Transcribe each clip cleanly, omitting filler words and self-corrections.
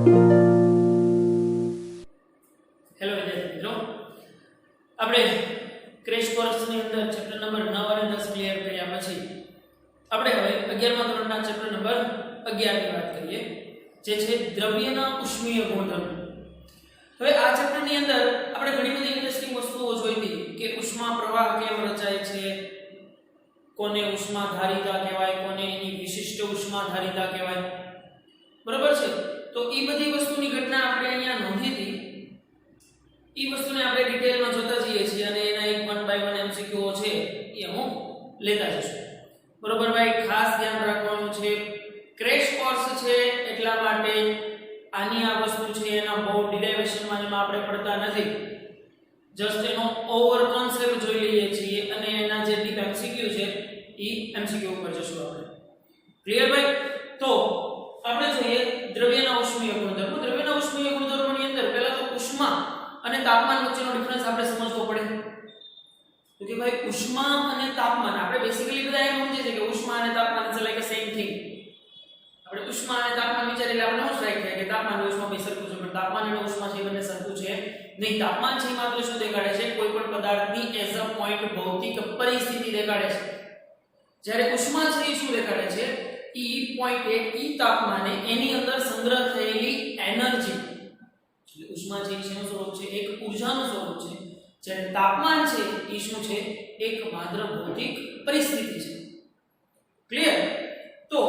Hello વિદ્યાર્થી મિત્રો, આપણે ક્રેશ કોર્સની અંદર ચેપ્ટર નંબર 9 અને 10 ક્લિયર કર્યા પછી આપણે હવે 11મા ધોરણના ચેપ્ટર નંબર 11 ની વાત કરીએ, જે છે દ્રવ્યના ઉષ્મીય ગુણધર્મો. હવે આ ચેપ્ટરની અંદર આપણે ઘણી બધી ઇન્ટરેસ્ટિંગ વસ્તુઓ જોઈ હતી કે ઉષ્મા પ્રવાહ કેમ રચાય છે, કોને ઉષ્મા ધારિતા કહેવાય, કોને એની વિશિષ્ટ ઉષ્મા ધારિતા કહેવાય. બરાબર છે? તો એ બધી વસ્તુની ઘટના આપણે અહીંયા નોંધી હતી. ઈ વસ્તુને આપણે ડિટેલમાં જોતા જઈએ છીએ અને એના એક 1 બાય 1 એમસીક્યુ છે એ હું લેતા જઈશું. બરોબર ભાઈ, ખાસ ધ્યાન રાખવાનું છે, ક્રેશ કોર્સ છે એટલા માટે આની આ વસ્તુ છે એના બહુ ડિરાઇવેશનમાં એમાં આપણે પડતા નથી. જસ્ટ એનો ઓવર કોન્સેપ્ટ જોઈ લઈએ છીએ અને એના જે ડીપ એમસીક્યુ છે ઈ એમસીક્યુ ઉપર જશું આપણે. ક્લિયર ભાઈ? તો આપણે જોઈએ દ્રવ્યના ઉષ્મીય ગુણધર્મો. દ્રવ્યના ઉષ્મીય ગુણધર્મોની અંદર પહેલા તો ઉષ્મા અને તાપમાન વચ્ચેનો ડિફરન્સ આપણે સમજવો પડે. તો કે ભાઈ ઉષ્મા અને તાપમાન આપણે બેસિકલી બધા એમ સમજીએ છીએ કે ઉષ્મા અને તાપમાન is like a same thing. આપણે ઉષ્મા અને તાપમાન વિચારીએ એટલે આપણે શું સ્ટ્રાઇક થાય કે તાપમાન અને ઉષ્મા બે સરખું છે, પણ તાપમાન અને ઉષ્મા છે બંને સરખું છે નહીં. તાપમાન છે માત્ર શું દેખાડે છે? કોઈ પણ પદાર્થની એઝ અ પોઈન્ટ ભૌતિક પરિસ્થિતિ દેખાડે છે. જ્યારે ઉષ્મા છે એ શું દેખાડે છે? ઈ પોઈન્ટ ઈ તાપમાને એની અંદર સંગ્રહ થયેલી એનર્જી. એટલે ઉષ્મા છે એ શેનું સ્વરૂપ છે? એક ઊર્જાનું સ્વરૂપ છે. જ્યારે તાપમાન છે એ શું છે? એક માત્ર ભૌતિક પરિસ્થિતિ છે. ક્લિયર? તો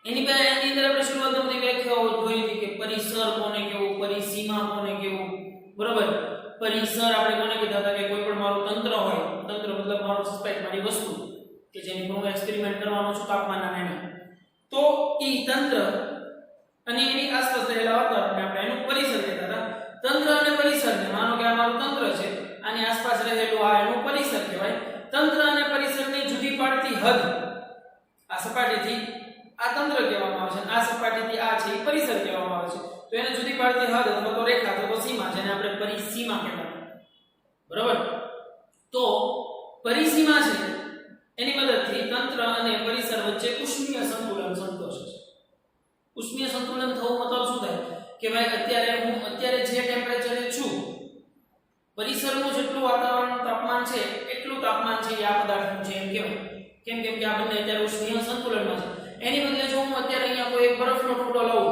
એની અંદર આપણે શરૂઆતમાં બધી વ્યાખ્યાઓ જોઈ હતી કે પરિસર કોને કેવું, પરિસીમા કોને કેવું. બરોબર? પરિસર આપણે કોને કીધા હતા કે કોઈ પણ મારું તંત્ર હોય, તંત્ર મતલબ મારું સસ્પેક્ટ મારી વસ્તુ કે જેની પર હું એક્સપેરિમેન્ટ કરવાનો છું તાપમાનના નામે, તો ઈ તંત્ર અને એની આસપાસ રહેલા વાતાવરણને આપણે એનું પરિસર કહેતા હતા. તંત્ર અને પરિસરને માનો કે આ મારું તંત્ર છે, આની આસપાસ રહેલું આ એનું પરિસર કહેવાય. તંત્ર અને પરિસરની જુદી પાડતી હદ, આ સપાટીથી આ તંત્ર કહેવામાં આવે છે, આ સપાટીથી આ છે એ પરિસર કહેવામાં આવે છે. તો એને જુદી પાડતી હદ અથવા તો રેખા અથવા તો સીમા, જેને આપણે પરિસીમા કહેતા. બરાબર? તો પરિસીમા છે એની મદદથી તંત્ર અને પરિસર વચ્ચે ઉષ્મીય સંતુલન સંતોષે છે. ઉષ્મીય સંતુલન થવું મતલબ શું થાય કે ભાઈ અત્યારે જે ટેમ્પરેચરે છું, પરિસરનું જેટલું વાતાવરણ તાપમાન છે એટલું તાપમાન છે એ આ પદાર્થનું છે એમ કહેવાય. કેમ કે આ બંને અત્યારે ઉષ્મીય સંતુલનમાં છે. એની બદલે જો હું અત્યારે અહીંયા કોઈ એક બરફનો ટુકડો લઉં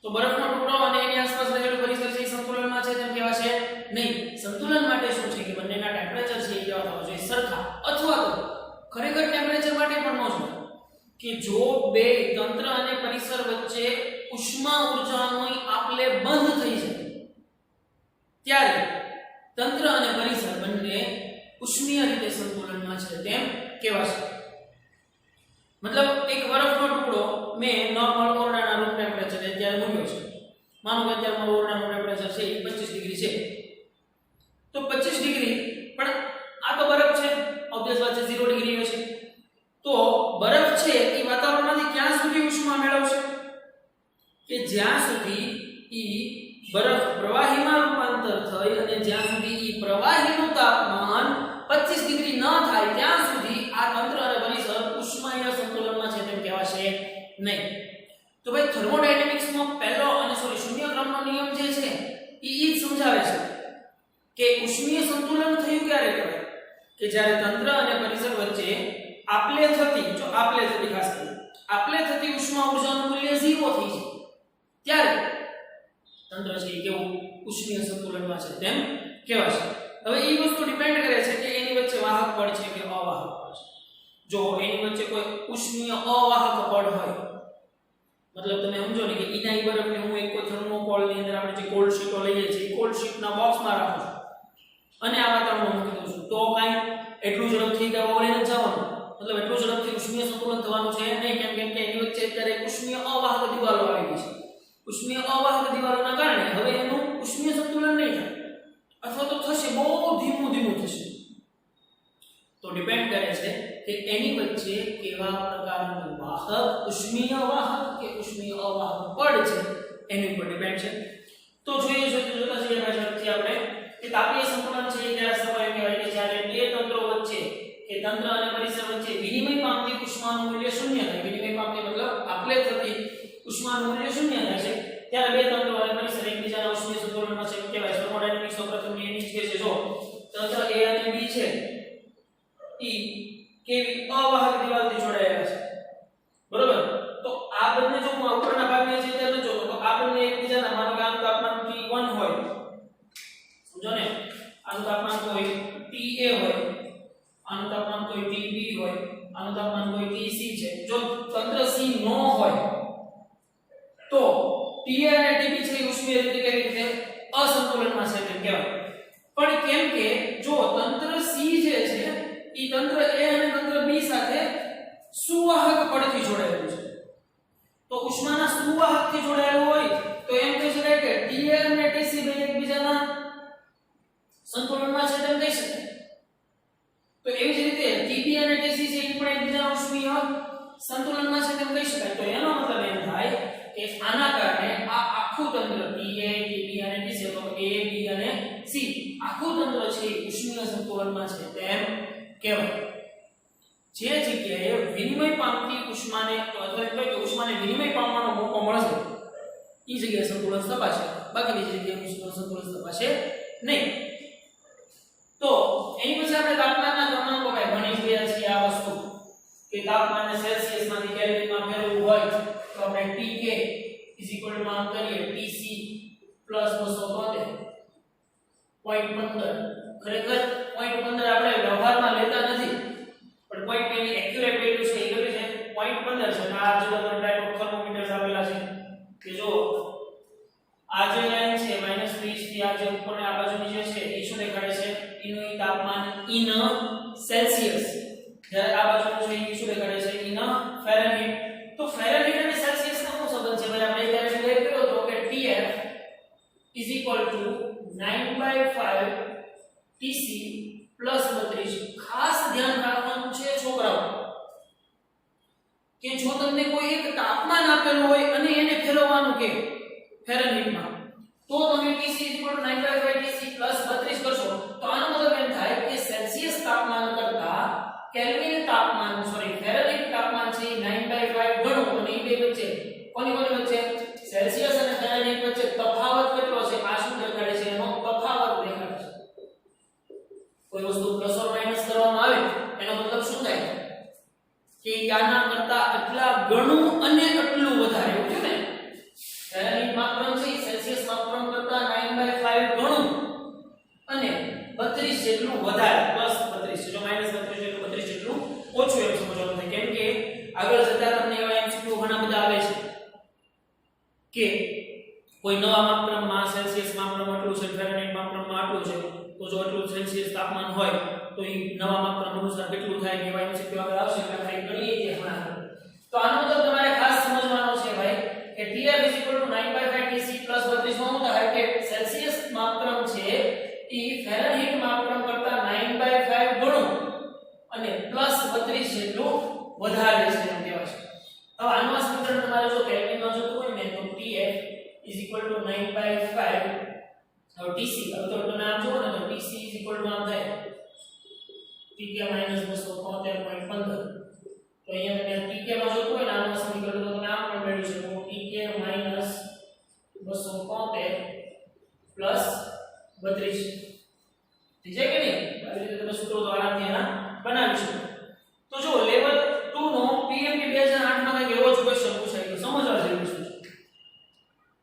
તો બરફનો ટુકડો અને એની આસપાસ રહેલું પરિસર છે એ સંતુલનમાં છે તેમ કહેવાશે નહીં. સંતુલન માટે શું છે કે બંનેના ટેમ્પરેચર છે એ કેવા થવા જોઈએ? સરખા. અથવા તો ખરેખર ટેમ્પરેચર માટે પણ ન જોઈએ કે જો બે તંત્ર અને પરિસર વચ્ચે ઉષ્મા ઊર્જાનો આપલે બંધ થઈ જાય ત્યારે તંત્ર અને પરિસર બંને ઉષ્મીય રીતે સંતુલનમાં છે તેમ કહેવાશે. મતલબ એક બરફનો ટુકડો મેં નોર્મલ ઓરડાના રૂમ ટેમ્પરેચર અત્યારે મૂક્યો છે. માનો કે અત્યારે મારું ઓરડાનું ટેમ્પરેચર છે 25 ડિગ્રી છે, તો 25 ડિગ્રી પણ આ તો બરફ છે, ઓબ્વિયસ વાત છે 0 ડિગ્રી હશે. તો બરફ છે એ વાતાવરણમાંથી ક્યાં સુધી ઉષ્મા મેળવશે? કે જ્યાં સુધી ઈ બરફ પ્રવાહીમાં રૂપાંતર થઈ અને જ્યાં સુધી ઈ પ્રવાહીનું તાપમાન 25 ડિગ્રી ન થાય ત્યાં સુધી આ તંત્ર અને પરિસર ઉષ્માય સંતુલનમાં છે તેમ કહેવાશે નહીં. તો ભાઈ થર્મોડાયનેમિક્સમાં પહેલો અને શૂન્ય ક્રમનો નિયમ જે છે ઈ જ સમજાવે છે કે ઉષ્મીય સંતુલન થયું ક્યારે કહેવાય? કે જ્યારે તંત્ર અને પરિસર વચ્ચે આપલે થતી ખાસ કરી આપલે થતી ઉષ્મા ઊર્જાનું મૂલ્ય 0 થઈ જાય ત્યારે તંત્ર છે એ કેવું? ઉષ્મીય સંતુલનમાં છે તેમ કહેવાશે. હવે એ વસ્તુ ડિપેન્ડ કરે છે કે એની વચ્ચે વાહક પડ છે કે અવાહક પડ છે. જો એની વચ્ચે કોઈ ઉષ્મીય અવાહક પડ હોય, મતલબ તમે સમજો ને કે ઈનાઈ બરફને હું એક કોઈ થર્મોકોલની અંદર આપણે જે કોલ્ડ શીટો લઈએ છીએ કોલ્ડ શીટના બોક્સમાં રાખું છું અને આ વાતાવરણમાં મૂકી દઉં છું, તો કાંઈ એટલું ઝડપથી ઓગળી નથી જવાનું. મતલબ એટલું ઝડપથી ઉષ્મીય સંતુલન થવાનું છે નહીં. કેમ કે એની વચ્ચે અત્યારે ઉષ્મીય અવાહક દિવાલો આવી ગઈ છે. ઉષ્મીય અવાહક દિવાલોના કારણે હવે એનું ઉષ્મીય સંતુલન નહીં થાય, અથવા તો થશે બહુ ધીમું થશે. તો ડિપેન્ડ કરે છે કે એની વચ્ચે કેવા પ્રકારનું વાહક, ઉષ્મીય વાહક કે ઉષ્મીય અવાહક પડ છે એની ઉપર ડિપેન્ડ છે. તો જોતા જઈએ ઝડપથી આપણે કે તાપીય સંતુલન છે એ ત્યારે સમય કહેવાય કે જ્યારે બે તંત્રો વચ્ચે કે તંત્ર અને પરિસર વચ્ચે વિનિમય પામતી ઉષ્માનું મૂલ્ય શૂન્ય થાય. વિનિમય પામતી મતલબ આપલે થતી ઉષ્માનું મૂલ્ય શૂન્ય થાય છે ત્યારે બે તંત્રો અને પરિસર એકબીજાના ઉષ્મીય સંતુલનમાં છે કહેવાય. થર્મોડાયનેમિક્સનો પ્રથમ નિયમ એ કહે છે જો તંત્ર A અને B છે ઈ કેવી અવાહક દિવાલથી જોડાયેલા છે, બરોબર? તો આ બંને જો હું ઉપરના ભાગની ચિત્ર જો તો આ બંને એકબીજાના માનો કે આનું તાપમાન T1 હોય, સમજો ને, આનું તાપમાન કોઈ TA હોય, આનું તાપમાન કોઈ TB હોય, આનું તાપમાન કોઈ TC છે. જો તંત્ર C ન હોય તો TA અને TB છે ઉષ્મીય રીતે કેવી રીતે અસંતુલનમાં છે તેમ કહેવાય. પણ કેમ કે જો તંત્ર C જે છે ઈ તંત્ર A અને તંત્ર B સાથે સુવાહક પડથી જોડાયેલું છે, તો ઉષ્માના સુવાહકથી જોડાયેલું હોય તો એમ કહી શકાય કે TA અને TC બે એકબીજાના સંતુલનમાં છે તેમ કહી શકાય. તો એવી જ રીતે TB અને TC છે એ પણ એકબીજાના ઉષ્મીય સંતુલનમાં છે તેમ કહી શકાય. તો એનો મતલબ એમ થાય કે આના કારણે આ આખું તંત્ર TA, TB અને TC તો A, B અને C આખું તંત્ર છે ઉષ્મીય સંતુલનમાં છે તેમ કહેવાય. જે જગ્યાએ વિનિમય પામતી ઉષ્માને અથવા કે ઉષ્માને વિનિમય પામવાનો મોકો મળશે એ જગ્યાએ સંતુલન સ્થપાશે, બાકીની જગ્યાએ સંતુલન સ્થપાશે નહીં. તો એની પછી આપણે તાપમાનના ક્રમાંકો ભાઈ ભણી ગયા છીએ આ વસ્તુ કે તાપમાનને સેલ્સિયસ માંથી કેલ્વિનમાં ફેરવવું હોય તો આપણે Tk માં કરીએ Tc +273 0.15. ખરેખર 0.15 આપણે વ્યવહારમાં લેતા નથી, પણ પોઈન્ટ એની એક્યુરેટ વેલ્યુ છે એ કેટલી છે 0.15 છે. અને આ જો તમને ટાઈપ ઓફ થર્મોમીટર્સ આપેલા છે કે જો આ જે લાઈન છે -30 થી આ જે ઉપરને આ બાજુની જે છે એ શું દેખાડે છે એનું તાપમાન ઇન સેલ્સિયસ, જ્યારે આ બાજુનું છે એ શું દેખાડે છે ઇન ફેરનહીટ. તો ફેરનહીટ અને સેલ્સિયસ નો શું સંબંધ છે ભાઈ? આપણે ત્યારે ક્લિયર કર્યો તો કે Tf = 9/5 Tc +32. ખાસ ધ્યાન રાખવાનું છે છોકરાઓ કે જો તમને કોઈ એક તાપમાન આપેલું હોય અને એને ફેરવવાનું કે ફેરનહીટમાં તો તમે Tc = 9/5 Tc +32 કરશો તો આનો મતલબ એમ થાય કે સેલ્સિયસ તાપમાન કરતા કેલ્વિન તાપમાન ફેરનહીટ તાપમાન છે 9/5 ગણો. અને એ બે વચ્ચે કોની વચ્ચે સેલ્સિયસ અને ફેરનહીટ વચ્ચે તફાવત કેટલો છે આ શું દેખાડે છે? એનો તફાવત દેખાડે છે. કોઈ વસ્તુ પ્લસ ઓર માઈનસ કરવામાં આવે એનો મતલબ શું થાય કે આના કરતા આટલા ગણું અને આટલું વધારે, એવું છે ને? ફેરનહીટ માપક્રમ છે સેલ્સિયસ માપક્રમ કરતા 9/5 ગણું અને 32 જેટલું વધારે, +32 જો -32 જેટલું 32 જેટલું ઓછું એમ સમજવાનું થાય. કેમ કે આગળ જતા તમને એવા MCQ ઘણા બધા આવે છે કે કોઈ નવા માપક્રમમાં સેલ્સિયસ માપક્રમ આટલું છે, ફેરનહીટ માપક્રમમાં આટલું છે, તો જો આટલું સેલ્સિયસ તાપમાન હોય તો એ નવા માપક્રમ અનુસાર કેટલું થાય કે એવા MCQ આગળ આવશે એટલે આપણે ગણીએ છીએ ઘણા. તો આનો મતલબ તમારે ખાસ સમજવાનો છે ભાઈ કે Tf = 9/5 Tc +32 માં શું થાય કે સેલ્સિયસ માપક્રમ છે એ ફેરનહીટ માપક્રમ કરતા 9/5 ગણો અને +32 જેટલું વધારે છે એમ કહેવાય છે. હવે આનું આ સમીકરણ તમારે જો કેલ્વિનમાં જોતું હોય ને તો Tf = 9/5 Tc. હવે તો તમે આમ જુઓ ને તો Tc = આમ થાય Tk - 273.15. તો અહીંયા તમે Tk માં જોતું હોય ને આનું સમીકરણ તો તમે આમ પણ મેળવી શકો Tk - 273 + 32. ઠીક છે કે નહીં? આવી રીતે તમે સૂત્રો તો આરામથી એના બનાવી શકો. તો જો લેવલ 2 નો PMP 2008 માં કંઈક એવો જ ક્વેશ્ચન પૂછાય તો સમજવા જેવું છે.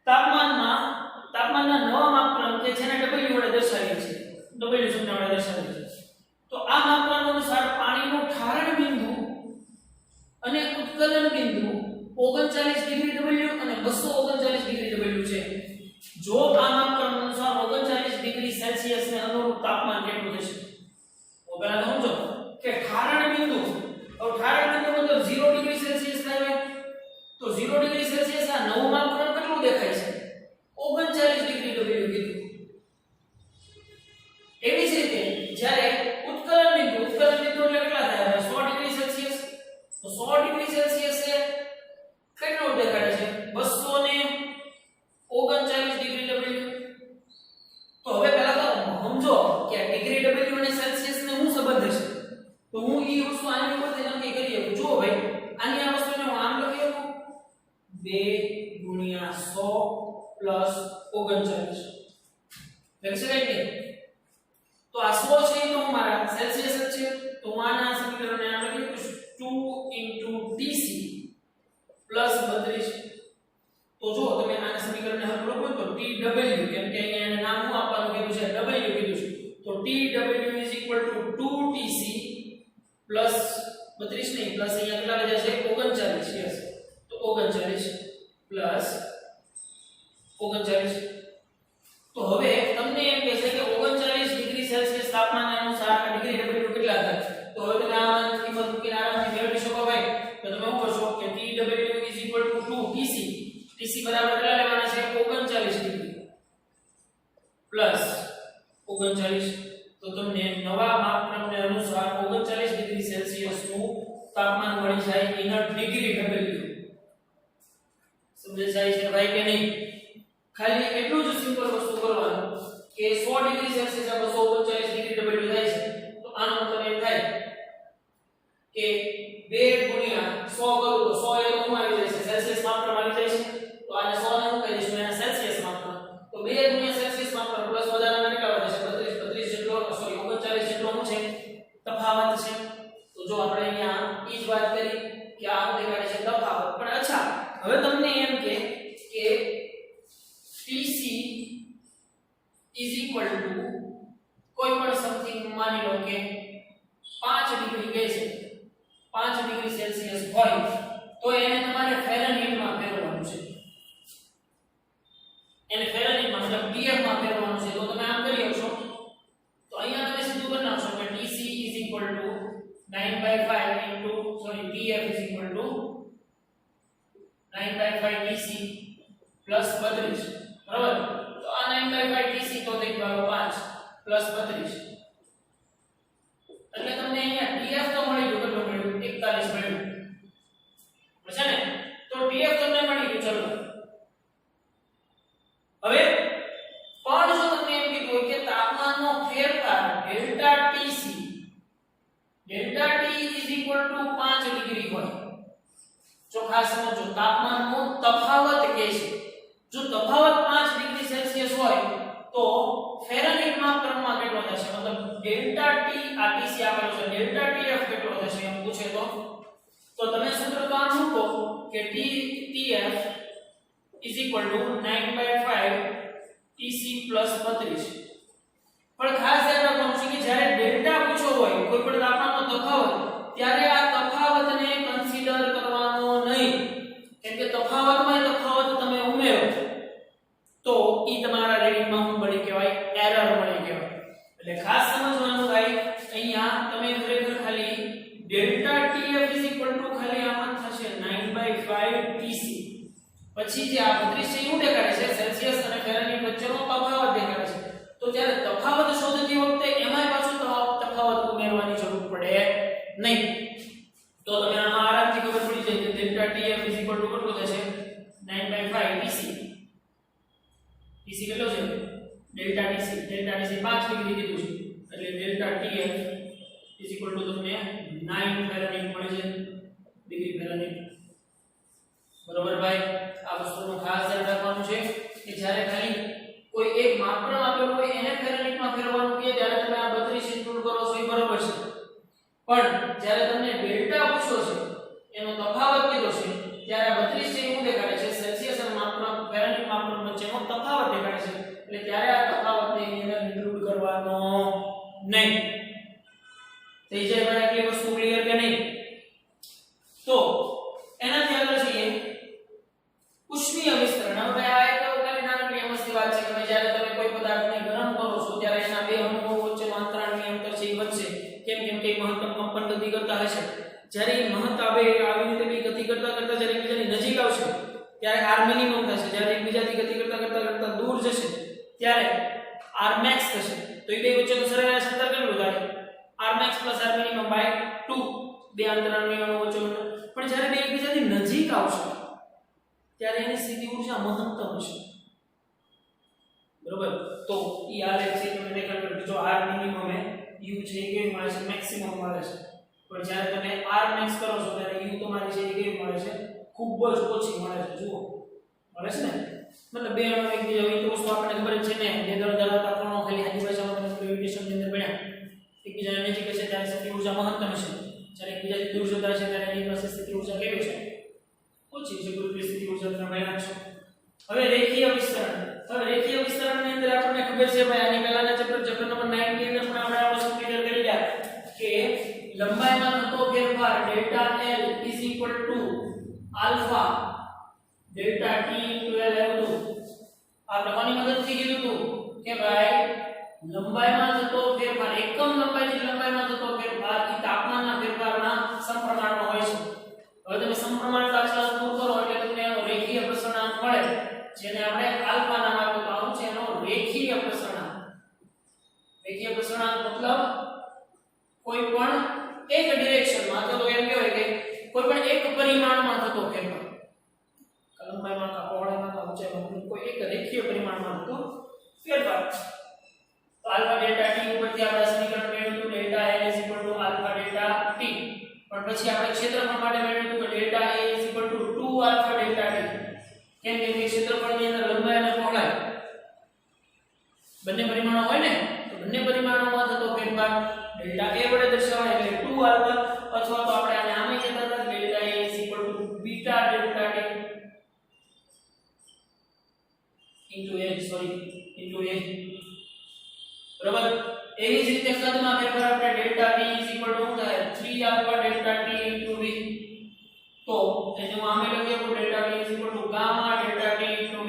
તાપમાનના નવા માપક્રમ કે જેને W વડે દર્શાવીએ છીએ, W સંખ્યા વડે દર્શાવીએ છીએ, તો આ માપક્રમ અનુસાર પાણીનું ઠારણ બિંદુ અને ઉત્કલન બિંદુ 39 ડિગ્રી W અને 239 ડિગ્રી W છે. જો આ માપક્રમ અનુસાર 39 ડિગ્રી સેલ્સિયસ ને અનુરૂપ તાપમાન કેટલું થશે? તો પહેલા સમજો કે ઠારણ બિંદુ, હવે ઠારણ બિંદુ મતલબ 0 ડિગ્રી સેલ્સિયસ થાય તો 0 ડિગ્રી સેલ્સિયસ આ નવું માપક્રમ કેટલું દેખાય છે? 39 ડિગ્રી W કીધું. એવી જ રીતે જ્યારે ઉત્કલન બિંદુ એટલે કેટલા થાય? 100 ડિગ્રી સેલ્સિયસ. તો 100 ડિગ્રી સેલ્સિયસ એ કેટલું દેખાડે છે? 239 ડિગ્રી W. તો હવે પહેલા તો સમજો કે ડિગ્રી W અને સેલ્સિયસ ને શું સંબંધ છે? તો હું ઈ વસ્તુ આની ઉપરથી નક્કી કરી શકું. જો ભાઈ આની આ વસ્તુને હું આમ લખી શકું 2 × 100 પ્લસ 39 લખી શકાય કે તો આ 100 છે તો મારા સેલ્સિયસ જ છે તો હું આના સમીકરણને આમ લખી દઉં 2 Tc પ્લસ 32 તો જો તમે આના સમીકરણને હલ કરો તો TW કેમ કે અહીંયા એને નામ શું આપવાનું કીધું છે W કીધું છે તો TW 2Tc પ્લસ 32 નહીં પ્લસ અહીંયા કેટલા વધ્યા છે 39 યસ તો 39 પ્લસ 39 તો હવે તમને એમ કહે છે કે 39 ડિગ્રી સેલ્સિયસ તાપમાન અનુસાર આ ડિગ્રી W કેટલા થાય તો હવે તમે આ કિંમત મૂકીને આરામથી મેળવી શકો ભાઈ તો તમે શું કરશો કે TW 2Tc Tc બરાબર કેટલા લેવાના છે 39 ડિગ્રી પ્લસ 39 તો તમને નવા માપક્રમને અનુસાર 39 ડિગ્રી સેલ્સિયસ નું તાપમાન મળી જાય ઇન ડિગ્રી W સમજાય જાય છે ભાઈ કે નહીં ખાલી એટલું જ સિમ્પલ વસ્તુ કરવાનું કે 100 ડિગ્રી સેલ્સિયસ આ 239 ડિગ્રી W થાય છે તો આનો મતલબ એમ થાય કે 2 ગુણ્યા 100 કરું તો 100 એ તો શું આવી જાય છે સેલ્સિયસ માપક્રમ આવી જાય છે તો આને 100 ને હું કહી દઈશું એના સેલ્સિયસ માપક્રમ તો 2 ગુણ્યા સેલ્સિયસ માપક્રમ પ્લસ વધારાના કેટલા વધે છે 32 જેટલો સોરી 39 જેટલો શું છે તફાવત છે તો જો આપણે અહીંયા ઈ જ વાત કરી કે આ દેખાડે છે તફાવત પણ અચ્છા હવે તમને એમ કે Tc કોઈ પણ સમથિંગ માની લો કે 5 ડિગ્રી કહે છે 5 ડિગ્રી સેલ્સિયસ હોય તો એને તમારે ફેરનહીટમાં ફેરવવાનું છે એને ફેરનહીટમાં મતલબ PF માં ફેરવવાનું છે તો તમે આમ કરી શકશો તો અહીંયા તમે સીધું કરી નાખશો કે Tc 9/5 into sorry PF 9/5 Tc plus 32 બરાબર તો આ 9/5 Tc તો થઈ ગયો 5 plus 32 એટલે તમને અહીંયા TF તો મળી ગયું કેટલું મળ્યું 41 મળ્યું છે ને તો TF તમને મળી ગયું ચલો હવે પણ જો તમને એમ કીધું હોય કે તાપમાનનો ફેરફાર delta Tc delta T 5 degree હોય જો ખાસ સમજો તાપમાનનો તફાવત કે છે જો તફાવત 5 ડિગ્રી સેલ્સિયસ હોય તો ફેરનહીટ માપક્રમમાં કેટલો થશે મતલબ ડેલ્ટા T આ Tc આપેલો છે ડેલ્ટા TF કેટલો થશે એમ પૂછે તો તમે સૂત્ર તો આ મૂકો કે TF 9/5 Tc plus 32 પણ ખાસ ધ્યાન રાખવાનું છે કે જ્યારે ડેલ્ટા પૂછો હોય કોઈ પણ તાપમાનનો તફાવત ત્યારે આ તફાવતને કન્સિડર કરવાનો નહીં કેમ કે તફાવતમાં તફાવત તમે ઉમેરો તો ઈ તમારા રીડિંગમાં શું મળી કહેવાય એરર મળી કહેવાય એટલે ખાસ સમજવાનું ભાઈ અહીંયા તમે ખરેખર ખાલી ડેલ્ટા TF ખાલી આમાં થશે 9/5 Tc પછી જે આ 32 છે શું દેખાડે છે સેલ્સિયસ અને ફેરનહીટ વચ્ચેનો તફાવત દેખાડે છે તો જ્યારે તફાવત શોધતી વખતે એમાંય પાછું તફાવત ઉમેરવાની જરૂર પડે નહીં તો તમે આમાં આરામથી ખબર પડી જાય કે ડેલ્ટા TF કેટલું થશે 9/5 Tc Tc કેટલો છે ડેલ્ટા Tc 5 ડિગ્રી કીધું છે એટલે ડેલ્ટા TF તમને 9 ફેરનહીટ મળી છે ડિગ્રી ફેરનહીટ બરોબર ભાઈ આ વસ્તુનું ખાસ ધ્યાન રાખવાનું છે કે જ્યારે ખાલી કોઈ એક માપક્રમ આપેલો હોય એને ફેરનહીટમાં ફેરવવાનું કહે ત્યારે તમે આ 32 ઇન્ક્લુડ કરો છો એ બરોબર છે પણ જ્યારે તમને ડેલ્ટા પૂછો છે એનો તફાવત કીધો છે ત્યારે 32 છે એવું દેખાડે છે સેલ્સિયસ અને માપક્રમ ફેરનહીટ માપક્રમ વચ્ચેનો તફાવત દેખાડે છે એટલે ત્યારે આ તફાવતને એની અંદર ઇન્ક્લુડ કરવાનો નહીં થઈ જાય ભાઈ આટલી વસ્તુ ક્લિયર કે નહીં તો એનાથી આગળ જઈએ ઉષ્મીય વિસ્તરણ હવે આ એક ખાલી નાનકડી એમસની વાત છે કે જ્યારે તમે કોઈ પદાર્થને ગરમ કરો છો ત્યારે એના બે અણુઓ વચ્ચેનું અંતરાળની અંતર છે એ વધશે કેમ કે મહત્તમ કંપન ગતિ કરતા હશે જ્યારે મહત્તમ આવી રીતે બી ગતિ કરતા જ્યારે એકબીજાની નજીક આવશે ત્યારે r મિનિમમ થશે જ્યારે એકબીજાથી ગતિ કરતા દૂર જશે ત્યારે r max થશે તો એ બે વચ્ચેનું સરેરાશ અંતર કેટલું થાય r max r minimum by 2 બે અંતરાળની અણુઓ વચ્ચેનું પણ જ્યારે બે એકબીજાથી નજીક આવશે ત્યારે એની સ્થિતિ ઊર્જા મહત્તમ હશે બરોબર તો ઈ આલેખ છે તમે દેખાડો જો r મિનિમમ એ u છે એ કેવી મળે છે મેક્સિમમ મળે છે પણ જ્યારે તમે r max કરો છો ત્યારે u તમારી છે એ કેવી મળે છે ખૂબ જ ઓછી મળે છે જુઓ હવે છે ને मतलब બે અણુ એકબીજા હોય તો વસ્તુ આપણને ખબર જ છે ને બે દળ ધરાવતા કણો ખાલી આની ભાષામાં તમે ગ્રેવિટેશન ની અંદર ભણ્યા એકબીજાને નજીક હશે ત્યારે સ્થિતિ ઊર્જા મહત્તમ હશે જ્યારે એકબીજાથી દૂર જતા હશે ત્યારે એની પાસે સ્થિતિ ઊર્જા કેવી છે ઓછી છે ગુરુત્વીય સ્થિતિ ઊર્જા તમે ભણ્યા છો હવે રેખીય વિસ્તરણની અંદર આપણને ખબર છે ભાઈ આની પહેલાના ચેપ્ટર નંબર 9 ની અંદર પણ આપણે આ વસ્તુ ક્લિયર કરી ગયા કે લંબાઈમાં થતો ફેરફાર delta L alpha delta T * L હતું આપણે કોની મદદથી કીધું હતું કે ભાઈ લંબાઈમાં થતો ફેરફાર એકમ લંબાઈની લંબાઈમાં થતો ફેરફાર એ તાપમાનના ફેરફારના સમપ્રમાણમાં હોય છે હવે તમે સમપ્રમાણ દાખલા દૂર કરો એટલે તમને એનો રેખીય પ્રસરણાંક મળે જેને આપણે આલ્ફા નામ આપ્યું તો આવું છે એનો રેખીય પ્રસરણાંક મતલબ કોઈ પણ એક ડિરેક્શનમાં અથવા તો એમ કહેવાય કે કોઈ પણ એક પરિમાણમાં થતો ફેરફાર લંબાઈમાં કે પહોળાઈમાં કે ઊંચાઈમાં કોઈ એક રેખીય પરિમાણમાં થતો ફેરફાર તો આલ્ફા ડેલ્ટા T ઉપરથી આપણે સમીકરણ મેળવ્યું delta L alpha delta T પણ પછી આપણે ક્ષેત્રફળ માટે મેળવ્યું કે delta A 2 alpha delta T કેમ કે ક્ષેત્રફળની અંદર લંબાઈ અને પહોળાઈ બંને પરિમાણો હોય ને તો બંને પરિમાણોમાં થતો ફેરફાર ડેલ્ટા A વડે દર્શાવાય એટલે 2 આલ્ફા અથવા તો આપણે આને આમે કહેતા હતા delta A beta delta T into a બરાબર એવી જ રીતે કદમાં ફેરફાર આપણે ડેલ્ટા P શું થાય 3 alpha delta T into v તો એને હું આમે લખી શકું delta P gamma delta T into v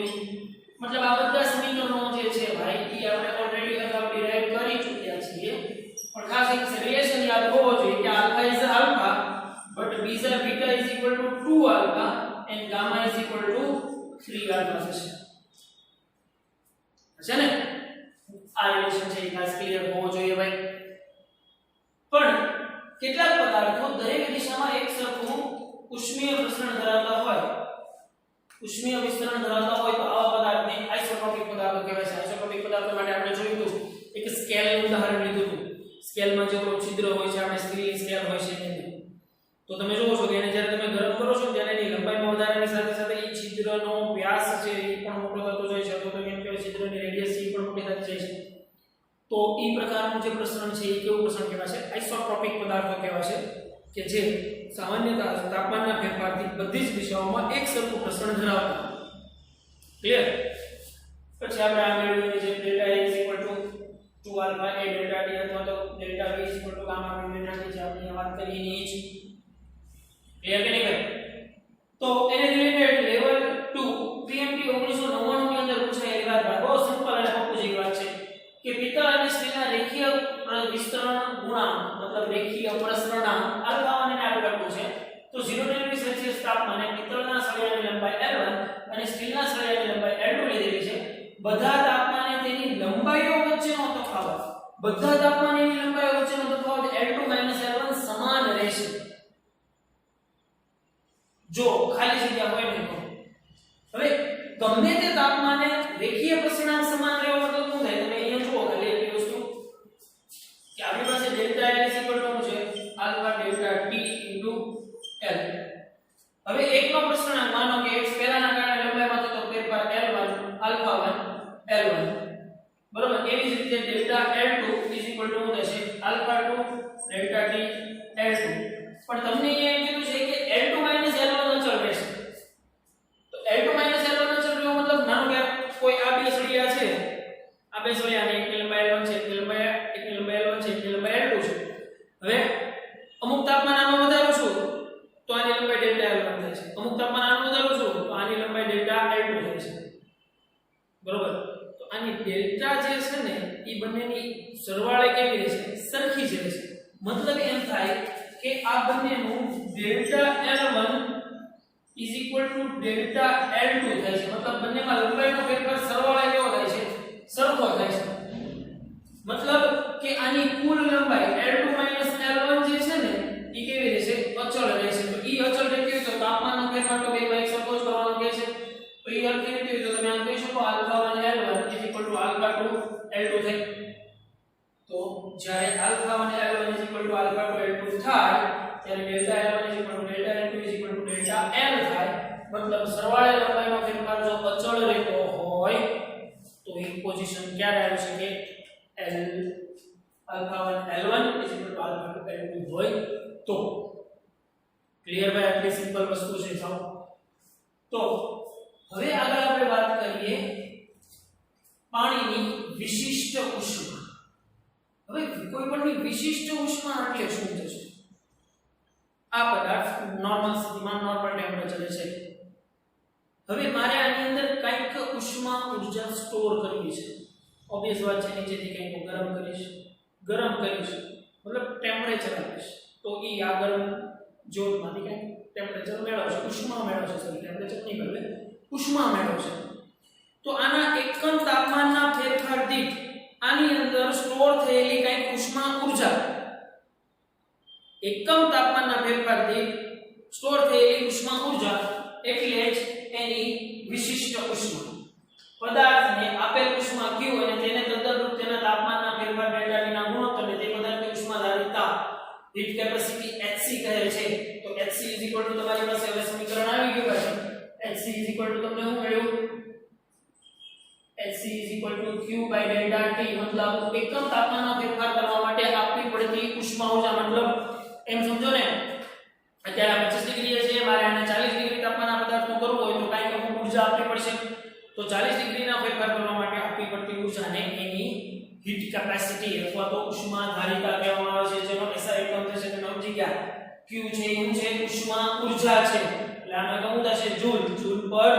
મતલબ આ બધા સમીકરણો જે છે ભાઈ એ આપણે ઓલરેડી અગાઉ ડિરાઈવ કરી ચૂક્યા છીએ પણ ખાસ એક રિલેશન યાદ હોવો જોઈએ કે alpha is alpha but beta is equal to 2 alpha and gamma is equal to 3 alpha થશે છે ને આ રિલેશન છે એ ખાસ ક્લિયર હોવો જોઈએ ભાઈ પણ કેટલાક પદાર્થો દરેક દિશામાં એક સરખું ઉષ્મીય પ્રસરણ ધરાવતા હોય ઉષ્મીય વિસ્તરણ ધરાવતા હોય તો આવા પદાર્થને આઇસોટ્રોપિક પદાર્થો કહેવાય છે આઇસોટ્રોપિક પદાર્થો માટે આપણે જોયું હતું એક સ્કેલનું ઉદાહરણ લીધું હતું સ્કેલમાં જે છિદ્ર હોય છે આપણે સ્ટીલની સ્કેલ હોય છે એની તો તમે જોવો છો કે એને જ્યારે તમે ગરમ કરો છો ત્યારે એની લંબાઈમાં વધારાની સાથે સાથે એ છિદ્રનો વ્યાસ છે એ પણ મોટો થતો જાય છે અથવા તો કેમ કે છિદ્રની રેડિયસ એ પણ મોટી થતી જાય છે તો એ પ્રકારનું જે પ્રસરણ છે એ કેવું પ્રસરણ કહેવાય છે આઇસોટ્રોપિક પદાર્થો કહેવાય છે કે જે સામાન્ય તાપમાનના ફેરફારથી બધી જ દિશાઓમાં એક સરખું પ્રસરણ ધરાવતા ક્લિયર પછી આપણે આ મેળવીએ જે delta A 2 alpha A delta T અથવા તો delta V gamma V delta T જે આપણે વાત કરી એની જ ક્લિયર કે નહીં ભાઈ તો એને રિલેટેડ લેવલ 2 PMT 1999 ની અંદર પૂછાયેલી વાત બહુ સિમ્પલ અને પહોંચી વાત છે કે પિત્તળ અને સ્ટીલના રેખીય વિસ્તરણ ગુણાંક મતલબ રેખીય પ્રસરણાંક આલ્ફા અને આપેલું છે તો 0 ડિગ્રી સેલ્સિયસ તાપમાને પિત્તળના સળિયાની લંબાઈ L1 અને સ્ટીલના સળિયાની લંબાઈ L2 લીધેલી છે બધા તાપમાને તેની લંબાઈઓ વચ્ચેનો તફાવત L2 L1 સમાન રહેશે જો ખાલી જગ્યા હોય ને તો હવે ગમે તે તાપમાને રેખીય પ્રસરણાંક સમાન રહેવો મતલબ શું થાય તમે અહીંયા જુઓ ખાલી એક વસ્તુ કે આપણી પાસે ડેલ્ટા L છે આલ્ફા ડેલ્ટા T L હવે એકનો પ્રસરણાંક માનો કે x પહેલાના કારણે લંબાઈમાં થતો ફેરફાર L1 આલ્ફા 1 L1 બરોબર એવી જ રીતે ડેલ્ટા L2 શું થશે આલ્ફા 2 ડેલ્ટા T L2 પણ તમને અહીંયા એમ કીધું છે કે L2 L1 અચળ રહેશે તો L2 L1 અચળ રહેવો મતલબ નાનો કે કોઈ આ બે સળિયા છે આ બે સળિયાની એકની લંબાઈ L1 છે એકની લંબાઈ L1 છે એકની લંબાઈ L2 છે હવે અમુક તાપમાન આમાં વધારું છું તો આની લંબાઈ ડેલ્ટા L1 થાય છે અમુક તાપમાન આમાં વધારું છું તો આની લંબાઈ ડેલ્ટા L2 થાય છે બરોબર તો આની ડેલ્ટા જે છે ને એ બંનેની સરવાળે કેવી રહેશે સરખી જ રહેશે મતલબ એમ થાય કે આ બંનેનું ડેલ્ટા L1 ડેલ્ટા L2 થાય છે મતલબ બંનેમાં લંબાઈનો ફેરફાર સરવાળે કેવો થાય છે સરખો થાય છે મતલબ કે આની કુલ લંબાઈ L2 L1 જે છે ને એ કેવી રહેશે અચળ રહેશે તો ઈ અચળ રહેતી તો તાપમાનનો ફેરફાર તો બેમાં એક સરખો જ કરવાનો કહે છે તો ઈ અર્થ કેવી રીતે તો તમે આમ કહી શકો આલ્ફા 1 L1 આલ્ફા 2 L2 થાય તો જ્યારે આલ્ફા 1 L1 આલ્ફા 2 L2 થાય ત્યારે delta L1 delta L2 delta L થાય મતલબ સરવાળે લંબાઈનો ફેરફાર જો પોઝિશન ક્યારે આવી શકે L alpha 1 L1 is equal to alpha 2 L2 હોય તો ક્લિયર ભાઈ આટલી સિમ્પલ વસ્તુ છે સાવ તો હવે આગળ આપણે વાત કરીએ પાણીની વિશિષ્ટ ઉષ્મા હવે કોઈ પણની વિશિષ્ટ ઉષ્મા એટલે શું થશે આ પદાર્થ નોર્મલ સ્થિતિમાં નોર્મલ ટેમ્પરેચરે છે હવે મારે આની અંદર કંઈક ઉષ્મા ઊર્જા સ્ટોર કરવી છે ઓબવિયસ વાત છે નીચેથી કંઈક ગરમ કરીશ મતલબ ટેમ્પરેચર આપીશ તો ઈ આ ગરમ ઝોનમાંથી કંઈક ટેમ્પરેચર મેળવશે ઉષ્મા મેળવશે સોરી ટેમ્પરેચર નહીં મેળવે ઉષ્મા મેળવશે તો આના એકમ તાપમાનના ફેરફાર દીઠ આની અંદર સ્ટોર થયેલી કંઈક ઉષ્મા ઊર્જા એકમ તાપમાનના ફેરફાર દીઠ સ્ટોર થયેલી ઉષ્મા ઊર્જા એટલે જ એની વિશિષ્ટ ઉષ્મા પદાર્થને આપેલ ઉષ્મા q અને તેને તદનુરૂપ તેના તાપમાનના ફેરફાર ડેલ્ટા t ના ગુણોત્તરને તે પદાર્થની ઉષ્માધારિતા હીટ કેપેસિટી hc કહે છે તો hc તમારી પાસે હવે સમીકરણ આવી ગયું છે hc તમને શું મળ્યું hc q delta t મતલબ એકમ તાપમાનના ફેરફાર કરવા માટે આપવી પડતી ઉષ્મા ઊર્જા મતલબ એમ સમજો ને અત્યારે 25 ડિગ્રી છે મારે આને 40 ડિગ્રી તાપમાનના પદાર્થનું કરવું હોય તો કાંઈક અમુક ઊર્જા આપવી પડશે તો 40 ડિગ્રીના ફેરફાર કરવા માટે આપવી પડતી ઊર્જાને એની હીટ કેપેસિટી અથવા તો ઉષ્માધારિતા કહેવામાં આવે છે જેનો SI એકમ થશે તમે સમજી ગયા q છે એવું છે ઉષ્મા ઊર્જા છે એટલે આનો એકમ થશે જૂલ પર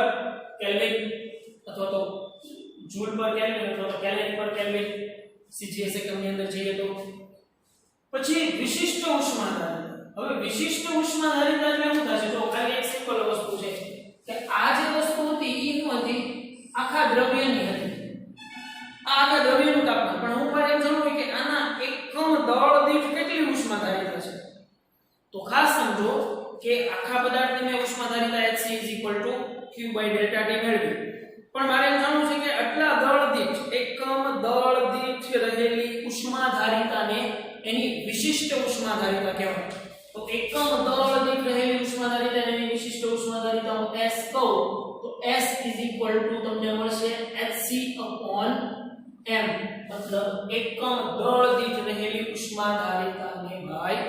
કેલ્વિન અથવા તો જૂલ પર કેલ્વિન અથવા તો કેલ્વિન પર કેલ્વિન CGS એકમની અંદર જઈએ તો પછી વિશિષ્ટ ઉષ્માધારિતા હવે વિશિષ્ટ ઉષ્માધારિતા એટલે શું થશે તો ખાલી એક સિમ્પલ વસ્તુ છે કે આ જે વસ્તુ હતી ઈ શું હતી આખા દ્રવ્યની હતી આ આખા દ્રવ્યનું તાપમાન પણ હું મારે એમ જાણવું કે આના એકમ દળ દીઠ કેટલી ઉષ્માધારિતા છે તો ખાસ સમજો કે આખા પદાર્થની મેં ઉષ્માધારિતા Hc q delta t મેળવી પણ મારે એમ જાણવું છે કે આટલા દળ દીઠ એકમ દળ દીઠ રહેલી ઉષ્માધારિતાને એની વિશિષ્ટ ઉષ્માધારિતા કહેવાય તો એકમ દળ દીઠ રહેલી ઉષ્માધારિતા એની વિશિષ્ટ ઉષ્માધારિતા હું S કહું તો S તમને મળશે Hc/m મતલબ એકમ દળ દીઠ રહેલી ઉષ્માધારિતાને ભાઈ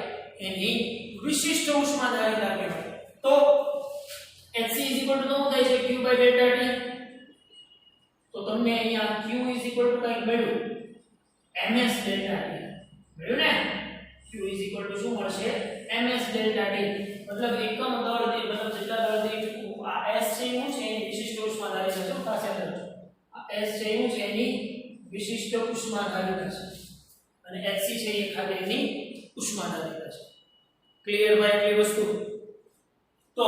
એની વિશિષ્ટ ઉષ્માધારિતા કહેવાય તો Hc શું થાય છે q delta t તો તમને અહીંયા q કંઈક મળ્યું ms delta t મળ્યું ને q શું મળશે ms delta t મતલબ એકમ દળ દીઠ મતલબ જેટલા દળ દીઠ આ s છે શું છે એની વિશિષ્ટ ઉષ્માધારિતા છે પાસે અંદર આ s છે શું છે એની વિશિષ્ટ ઉષ્માધારિતા છે અને hc છે એ ખાલી એની ઉષ્માધારિતા છે ક્લિયર ભાઈ એટલી વસ્તુ तो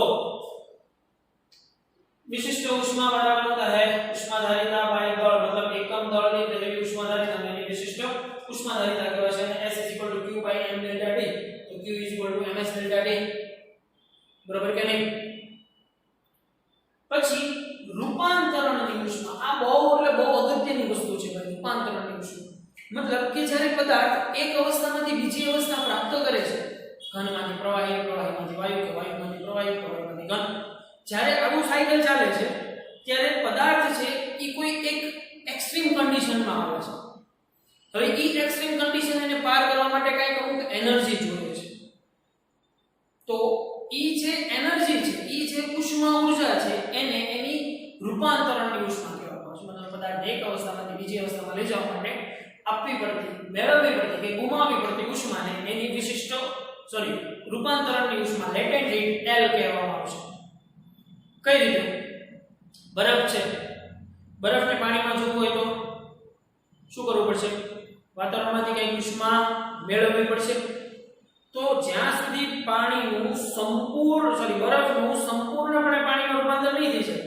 विशिष्ट ऊष्मा बराबर होता है उष्माधारिता बाय दળ मतलब एकम દળ દીઠ રહેલી ઉષ્માધારિતા ની વિશિષ્ટ ઉષ્માધારિતા કહેવાય છે અને S q m delta t તો q ms delta t બરાબર કે નહીં પછી રૂપાંતરણની ઉષ્મા આ બહુ અગત્યની વસ્તુ છે ભાઈ રૂપાંતરણની ઉષ્મા મતલબ કે જ્યારે પદાર્થ એક અવસ્થામાંથી બીજી અવસ્થા પ્રાપ્ત કરે છે ઘનમાંથી પ્રવાહી પ્રવાહીમાંથી વાયુ કે વાયુમાંથી પ્રવાહી પ્રવાહીમાંથી ઘન જ્યારે આવું સાયકલ ચાલે છે ત્યારે પદાર્થ છે એ કોઈ એક એક્સ્ટ્રીમ કન્ડિશનમાં આવે છે હવે ઈ એક્સ્ટ્રીમ કન્ડિશન એને પાર કરવા માટે કંઈક અમુક એનર્જી જોઈએ છે તો ઈ જે એનર્જી છે ઈ જે ઉષ્મા ઊર્જા છે એને એની રૂપાંતરણની ઉષ્મા કહેવામાં આવે છે મતલબ પદાર્થ એક અવસ્થામાંથી બીજી અવસ્થામાં લઈ જવા માટે આપવી પડતી મેળવવી પડતી કે ગુમાવવી પડતી ઉષ્માને એની વિશિષ્ટ રૂપાંતરણની ઉષ્મા લેટેન્ટ હીટ L કહેવામાં આવે છે કઈ રીતે બરફ છે બરફને પાણીમાં જોવું હોય તો શું કરવું પડશે વાતાવરણમાંથી કંઈક ઉષ્મા મેળવવી પડશે તો જ્યાં સુધી પાણીનું બરફનું સંપૂર્ણપણે પાણીમાં રૂપાંતર નહીં થઈ શકે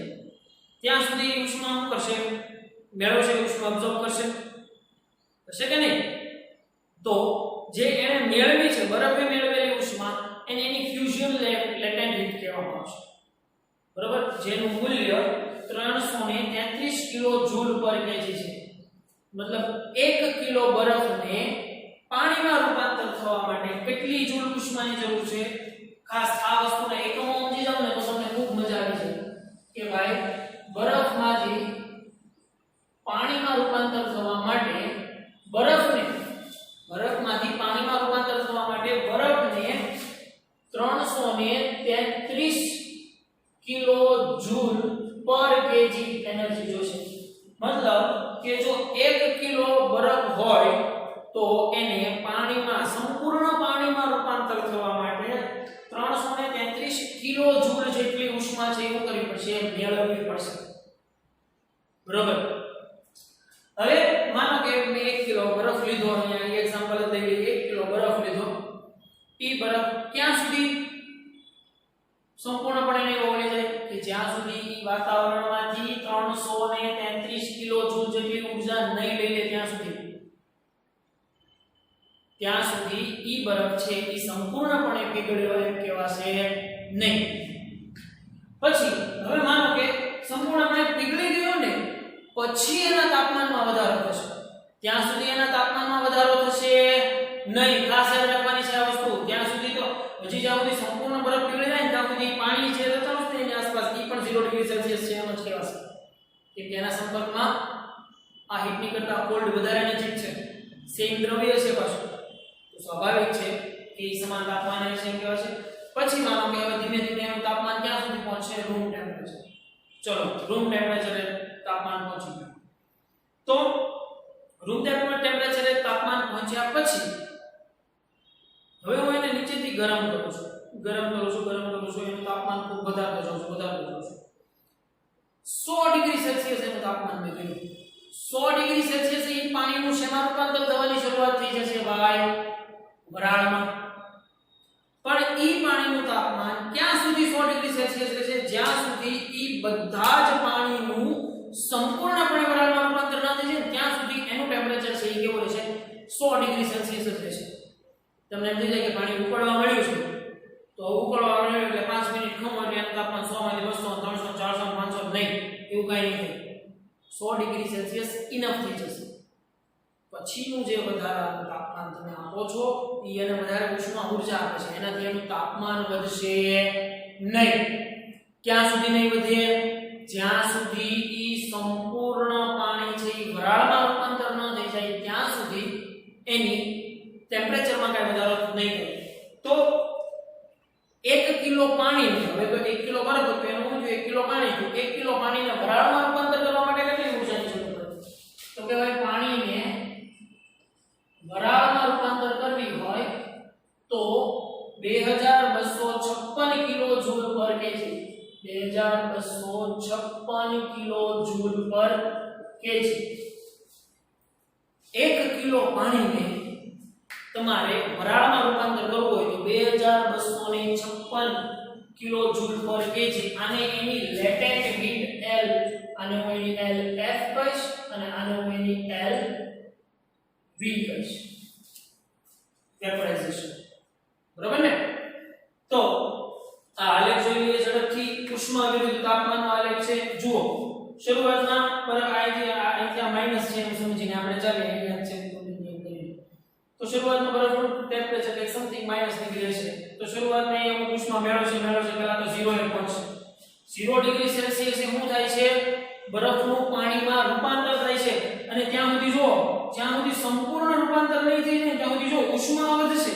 ત્યાં સુધી ઉષ્મા શું કરશે મેળવશે ઉષ્મા અબ્સોર્બ કરશે કે નહીં તો જે એને મેળવી છે બરફે મેળવેલી ઉષ્મા એને એની ફ્યુઝન લેટેન્ટ હીટ કહેવામાં આવે છે બરાબર જેનું મૂલ્ય 333 કિલો જૂલ પર કેજી છે મતલબ 1 કિલો બરફને પાણીમાં રૂપાંતર થવા માટે કેટલી જૂલ ઉષ્માની જરૂર છે ખાસ આ વસ્તુને એકમો સમજી જાવ ને તો તમને ખૂબ મજા આવી જાય કે ભાઈ બરફમાંથી પાણીમાં રૂપાંતર પર કેજી એનર્જી જોશે મતલબ કે જો 1 કિલો બરફ હોય તો એને પાણીમાં સંપૂર્ણ પાણીમાં રૂપાંતર થવા માટે 333 કિલો જૂલ જેટલી ઉષ્મા છે એવું કરવી પડશે મેળવવી પડશે બરોબર હવે માનો કે મેં 1 કિલો બરફ લીધો અહીંયા એક્ઝામ્પલ લઈ લઈએ 1 કિલો બરફ લીધો ઈ બરફ ક્યાં સુધી સંપૂર્ણપણે નહીં ઓગળી જાય કે જ્યાં સુધી ઈ વાતાવરણમાંથી 333 કિલો જૂલ જેટલી ઊર્જા નહીં લઈ લે ત્યાં સુધી ઈ બરફ છે ઈ સંપૂર્ણપણે પીગળ્યો એમ કહેવાશે નહીં પછી હવે માનો કે સંપૂર્ણપણે પીગળી ગયો ને પછી એના તાપમાનમાં વધારો થશે ત્યાં સુધી એના તાપમાનમાં વધારો થશે નહીં ખાસ યાદ રાખવાની છે આ વસ્તુ ત્યાં સુધી તો હજી જ્યાં સુધી સંપૂર્ણ બરફ પીગળી જાય ને ત્યાં સુધી પાણી જે રહેતું હશે એની આસપાસ ઈ પણ 0 ડિગ્રી સેલ્સિયસ છે એમ જ કહેવાશે કે તેના સંપર્કમાં આ હીટની કરતા કોલ્ડ વધારે નજીક છે સેમ દ્રવ્ય છે પાછું તો સ્વાભાવિક છે કે ઈ સમાન તાપમાને છે એમ કહેવાશે પછી માનો કે હવે ધીમે ધીમે એનું તાપમાન ક્યાં સુધી પહોંચે રૂમ ટેમ્પરેચર ચલો રૂમ ટેમ્પરેચરે તાપમાન પહોંચી ગયું તો રૂમ ટેમ્પરેચરે તાપમાન પહોંચ્યા પછી હવે હું એને નીચેથી ગરમ કરું છું એનું તાપમાન ખૂબ વધારતો જાઉં છું 100 ડિગ્રી સેલ્સિયસ એનું તાપમાન મેં કર્યું 100 ડિગ્રી સેલ્સિયસ એ પાણીનું શેમાં રૂપાંતર થવાની શરૂઆત થઈ જશે ભાઈ વરાળમાં પણ ઈ પાણીનું તાપમાન ક્યાં સુધી 100 ડિગ્રી સેલ્સિયસ રહેશે જ્યાં સુધી ઈ બધા જ પાણીનું સંપૂર્ણપણે વરાળમાં રૂપાંતર ન થઈ જાય ત્યાં સુધી એનું ટેમ્પરેચર છે ઈ કેવું રહેશે 100 ડિગ્રી સેલ્સિયસ જ રહેશે તમને એમ થઈ જાય કે પાણી ઉકળવા મળ્યું છે તો ઉકળવા મળ્યું એટલે 5 મિનિટ ખમો એટલે એનું તાપમાન 100 માંથી 200 300 400 500 નહીં એવું કાંઈ નહીં થાય 100 ડિગ્રી સેલ્સિયસ ઇનફ થઈ જશે પછીનું જે વધારાનું તાપમાન તમે આપો છો એ એને વધારે ઉષ્મા ઊર્જા આપે છે એનાથી એનું તાપમાન વધશે નહીં ક્યાં સુધી નહીં વધે જ્યાં સુધી ઈ સંપૂર્ણ પાણી છે ઈ વરાળમાં રૂપાંતર ન થઈ જાય ત્યાં સુધી એની ટેમ્પરેચરમાં કાંઈ વધારો નહીં થાય તો 1 કિલો પાણી હવે તો 1 કિલો બરફ હતો એનું શું 1 કિલો પાણી તો 1 કિલો પાણીને વરાળમાં રૂપાંતર કરવા માટે કેટલી ઊર્જાની જરૂર પડે તો કે ભાઈ પાણીને વરાળમાં રૂપાંતર કરવી હોય તો 2256 કિલો જૂલ પર કેજી 2256 કિલો જૂલ પર કેજી 1 કિલો પાણીને તમારે વરાળમાં રૂપાંતર કરવું હોય તો 2256 કિલો જૂલ પર કેજી આને એની લેટેન્ટ હીટ L આને હું એની LF કહીશ અને આને હું એની LV કહીશ વેપરાઇઝેશન બરાબર ને તો આ આલેખ જોઈ લઈએ ઝડપથી ઉષ્મા વિરુદ્ધ તાપમાનનો આલેખ છે જુઓ શરૂઆતમાં બરાબર અહીંયા માઈનસ છે એમ સમજીને આપણે ચાલીએ અહીંયા છે તો શરૂઆતમાં બરફનું ટેમ્પરેચર એક સમથિંગ માઈનસ ડિગ્રી છે તો શરૂઆતમાં એ અમુક ઉષ્મા મેળવશે પહેલા તો 0 એ પહોંચશે 0 ડિગ્રી સેલ્સિયસ એ શું થાય છે બરફનું પાણીમાં રૂપાંતર થાય છે અને ત્યાં સુધી જો જ્યાં સુધી સંપૂર્ણ રૂપાંતર નહીં થઈ જાય ત્યાં સુધી જો ઉષ્મા વધશે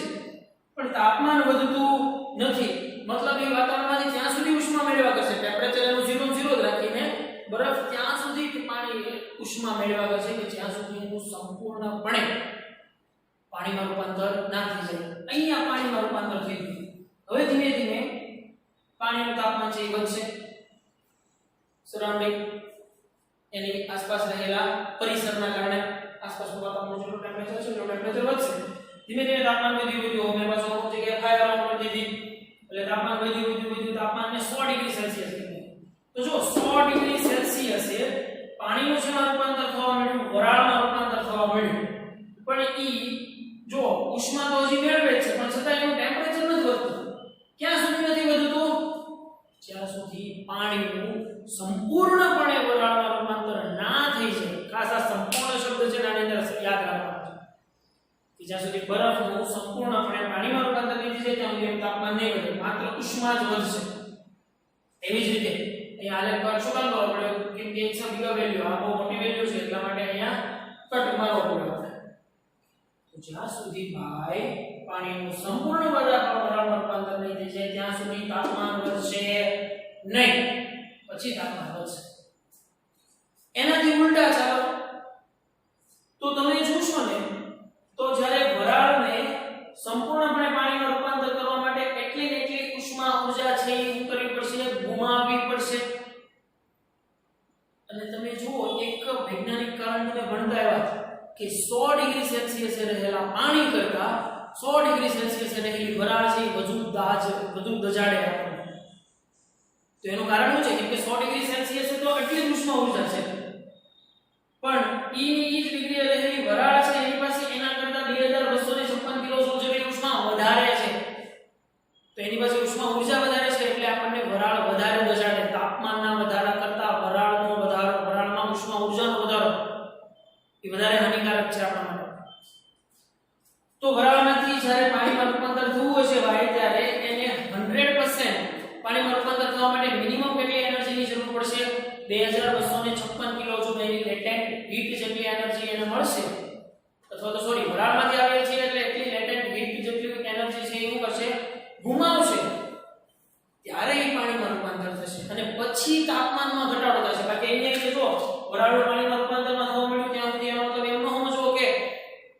પણ તાપમાન વધતું નથી મતલબ એ વાતાવરણમાંથી ત્યાં સુધી ઉષ્મા મેળવ્યા કરશે ટેમ્પરેચર એનું 0 જ રાખીને બરફ ત્યાં સુધી પાણી ઉષ્મા મેળવ્યા કરશે કે જ્યાં સુધી એનું સંપૂર્ણપણે પાણીમાં રૂપાંતર ના થઈ જાય અહીંયા પાણીમાં રૂપાંતર થઈ ગયું હવે ધીમે ધીમે પાણીનું તાપમાન છે એ વધશે સરાઉન્ડિંગ એની આસપાસ રહેલા પરિસરના કારણે આસપાસનું વાતાવરણ જેટલું ટેમ્પરેચર છે એટલું ટેમ્પરેચર વધશે ધીમે ધીમે તાપમાન વધ્યું મેં પાછું અમુક જગ્યાએ ફાયર અલાર્મ કરી દીધી એટલે તાપમાન વધ્યું તાપમાનને 100 ડિગ્રી સેલ્સિયસ કરી તો જો 100 ડિગ્રી સેલ્સિયસે પાણીનું શેમાં રૂપાંતર થવા મળ્યું વરાળમાં રૂપાંતર થવા મળ્યું પણ ઈ જો ઉષ્મા તો હજી મેળવે છે પણ છતાં એનું ટેમ્પરેચર નથી વધતું ક્યાં સુધી નથી વધતું જ્યાં સુધી પાણીનું સંપૂર્ણપણે વરાળમાં રૂપાંતર ના થઈ જાય ખાસ આ સંપૂર્ણ શબ્દ છે આની અંદર યાદ રાખવાનું કે જ્યાં સુધી બરફનું સંપૂર્ણપણે પાણીમાં રૂપાંતર થઈ જાય ત્યાં સુધી તાપમાન નહીં વધે માત્ર ઉષ્મા જ વધશે એવી જ રીતે અહીંયા આલેખ પર શું કામ કરવો પડે કેમ કે 100 ગીગા વેલ્યુ આ બહુ મોટી વેલ્યુ છે એટલા માટે અહીંયા કટ મારવો પડે તો જ્યાં સુધી ભાઈ પાણીનું સંપૂર્ણ વરાળમાં રૂપાંતર નહીં થઈ જાય ત્યાં સુધી તાપમાન વધશે નહીં પછી તાપમાન વધશે. એનાથી ઉલટા ચાલો તો તમે જોશો ને તો જ્યારે વરાળને સંપૂર્ણપણે પાણીમાં રૂપાંતર કરવા માટે એટલી ને એટલી ઉષ્મા ઊર્જા છે એ શું કરવી પડશે, ગુમાવવી પડશે. અને તમે જુઓ એક વૈજ્ઞાનિક કારણ તમે ભણતા આવ્યા કે 100 ડિગ્રી સેલ્સિયસે રહેલા પાણી કરતા 100 ડિગ્રી સેલ્સિયસે રહેલી વરાળ છે એ વધુ દજાડે આપણને. તો એનું કારણ શું છે? કેમ કે 100 ડિગ્રી સેલ્સિયસે તો એટલી જ ઉષ્મા ઊર્જા છે, પણ ઈ જ ડિગ્રીએ રહેલી વરાળ છે એની પાસે એના કરતા 2256 કિલોજોલ જેટલી ઉષ્મા વધારે છે. તો એની પાસે ઉષ્મા ઊર્જા વધારે છે એટલે આપણને વરાળ વધારે દજાડે. તાપમાનના વધારા કરતા વરાળનો વધારો, વરાળમાં ઉષ્મા ઊર્જાનો વધારો એ વધારે હાનિકારક છે આપણા માટે. તો વરાળમાંથી જ્યારે પાણીમાં રૂપાંતર થવું હોય છે ભાઈ, ત્યારે એને 100% પાણીમાં રૂપાંતર થવા માટે મિનિમમ કેટલી એનર્જીની જરૂર પડશે? 2256 કિલોજોલ એની લેટેન્ટ હીટ જેટલી એનર્જી એને મળશે. અથવા તો સોરી, વરાળમાંથી આવે છે એટલે એટલી લેટેન્ટ હીટ જેટલી એનર્જી છે એ શું કરશે? ગુમાવશે. ત્યારે એ પાણીમાં રૂપાંતર થશે અને પછી તાપમાનમાં ઘટાડો થશે. બાકી અહીંયા કે જો વરાળનું પાણીમાં રૂપાંતરમાં થવા મળ્યું ત્યાં સુધી એનો મતલબ એમ ન સમજવો કે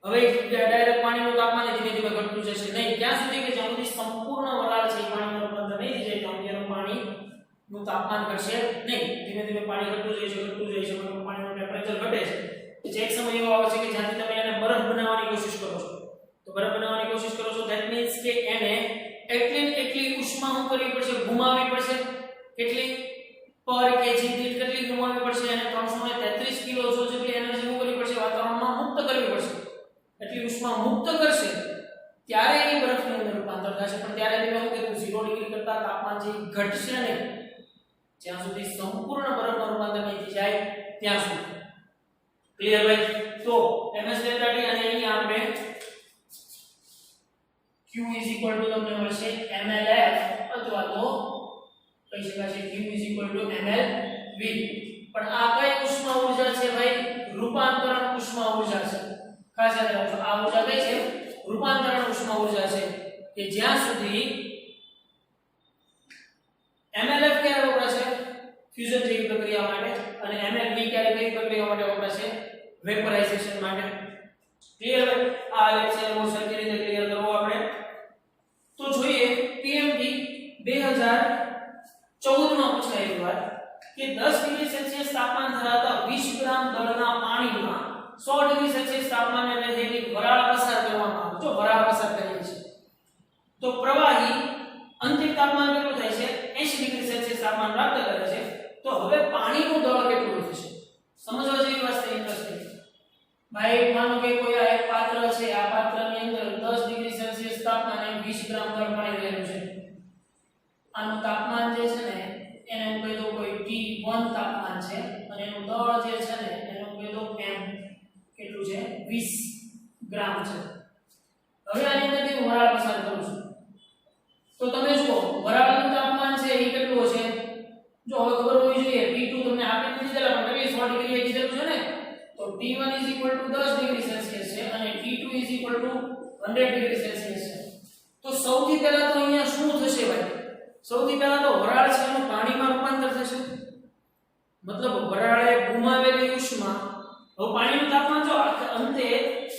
હવે ડાયરેક્ટ પાણીનું તાપમાન ધીમે ધીમે ઘટતું જશે. નહીં, ત્યાં સુધી કે જ્યાં સુધી સંપૂર્ણ વરાળ છે એ પાણીમાં રૂપાંતર નહીં થઈ જાય ત્યાં સુધી એનું પાણીનું તાપમાન ઘટશે નહીં. ધીમે ધીમે પાણી ઘટતું જાય છે, પાણીનું ટેમ્પરેચર ઘટે છે. પછી એક સમય એવો આવે છે કે જ્યાંથી તમે એને બરફ બનાવવાની કોશિશ કરો છો. તો બરફ બનાવવાની કોશિશ કરો છો ધેટ મીન્સ કે એને એટલી ઉષ્મા શું કરવી પડશે? ગુમાવવી પડશે. કેટલી? પર કેજી દીઠ કેટલી ગુમાવવી પડશે? અને 333 કિલોજોલ જેટલી એનર્જી શું કરવી પડશે? વાતાવરણમાં મુક્ત કરવી પડશે. એટલી ઉષ્મા મુક્ત કરશે ત્યારે એ બરફની અંદર રૂપાંતર થશે. પણ ત્યારે તમે શું કીધું? 0 ડિગ્રી કરતા તાપમાન જે ઘટશે નહીં, જ્યાં સુધી સંપૂર્ણ બરફનું રૂપાંતર નહીં થઈ જાય ત્યાં સુધી. ક્લિયર ભાઈ? તો ms ડેલ્ટા t અને અહીં આપણે q તમને મળશે mlf અથવા તો કહી શકાય છે q mlv. પણ આ કઈ ઉષ્મા ઊર્જા છે ભાઈ? રૂપાંતરણ ઉષ્મા ઊર્જા છે. ખાસ યાદ રાખજો, આ ઊર્જા કઈ છે? રૂપાંતરણ ઉષ્મા ઊર્જા છે. કે જ્યાં સુધી mlf ક્યારે વપરાશે? ફ્યુઝન જેવી પ્રક્રિયા માટે, અને mlv ક્યારે કઈ પ્રક્રિયા માટે વપરાશે? વેપરાઇઝેશન માટે. ક્લિયર? આ લેક્ચર બહુ સરખી રીતે ક્લિયર કરવો આપણે. તો જોઈએ PMD 2014 માં પૂછાયેલી વાત કે 10 ડિગ્રી સેલ્સિયસ તાપમાન ધરાવતા 20 ગ્રામ દળના પાણીમાં 100 ડિગ્રી સેલ્સિયસ તાપમાને રહેલી વરાળ પસાર કરવામાં આવે. જો વરાળ પસાર કરીએ છીએ તો પ્રવાહી અંતિમ તાપમાન કેટલું થાય છે? 80 ડિગ્રી સેલ્સિયસ તાપમાન પ્રાપ્ત કરે છે. તો હવે પાણીનું દળ કેટલું થશે? સમજવા જેવી વાત છે. ઇન્ટરેસ્ટિંગ ભાઈ, માનો કે કોઈ આ એક પાત્ર છે, આ પાત્રની અંદર 10 ડિગ્રી સેલ્સિયસ તાપમાન અને 20 ગ્રામ દળ પાણી રહેલું છે. આનું તાપમાન જે છે ને એને હું કહી દઉં કોઈ T1 તાપમાન છે, અને એનું દળ જે છે ને એને હું કહી દઉં m કેટલું છે? 20 ગ્રામ છે. હવે આની અંદરથી હું વરાળ પસાર કરું છું તો તમે જુઓ વરાળનું તાપમાન છે એ કેટલું છે? જો હવે ખબર હોવી જોઈએ, T2 તમને આપી દીધેલા પણ કેટલી 100 ડિગ્રી એ કીધેલું છે ને, તો T1 10 ડિગ્રી સેલ્સિયસ છે અને T2 100 ડિગ્રી સેલ્સિયસ છે. તો સૌથી પહેલા તો અહીંયા શું થશે ભાઈ? સૌથી પહેલા તો વરાળ છે એનું પાણીમાં રૂપાંતર થશે. મતલબ વરાળે ગુમાવેલી ઉષ્મા, હવે પાણીનું તાપમાન જો અંતે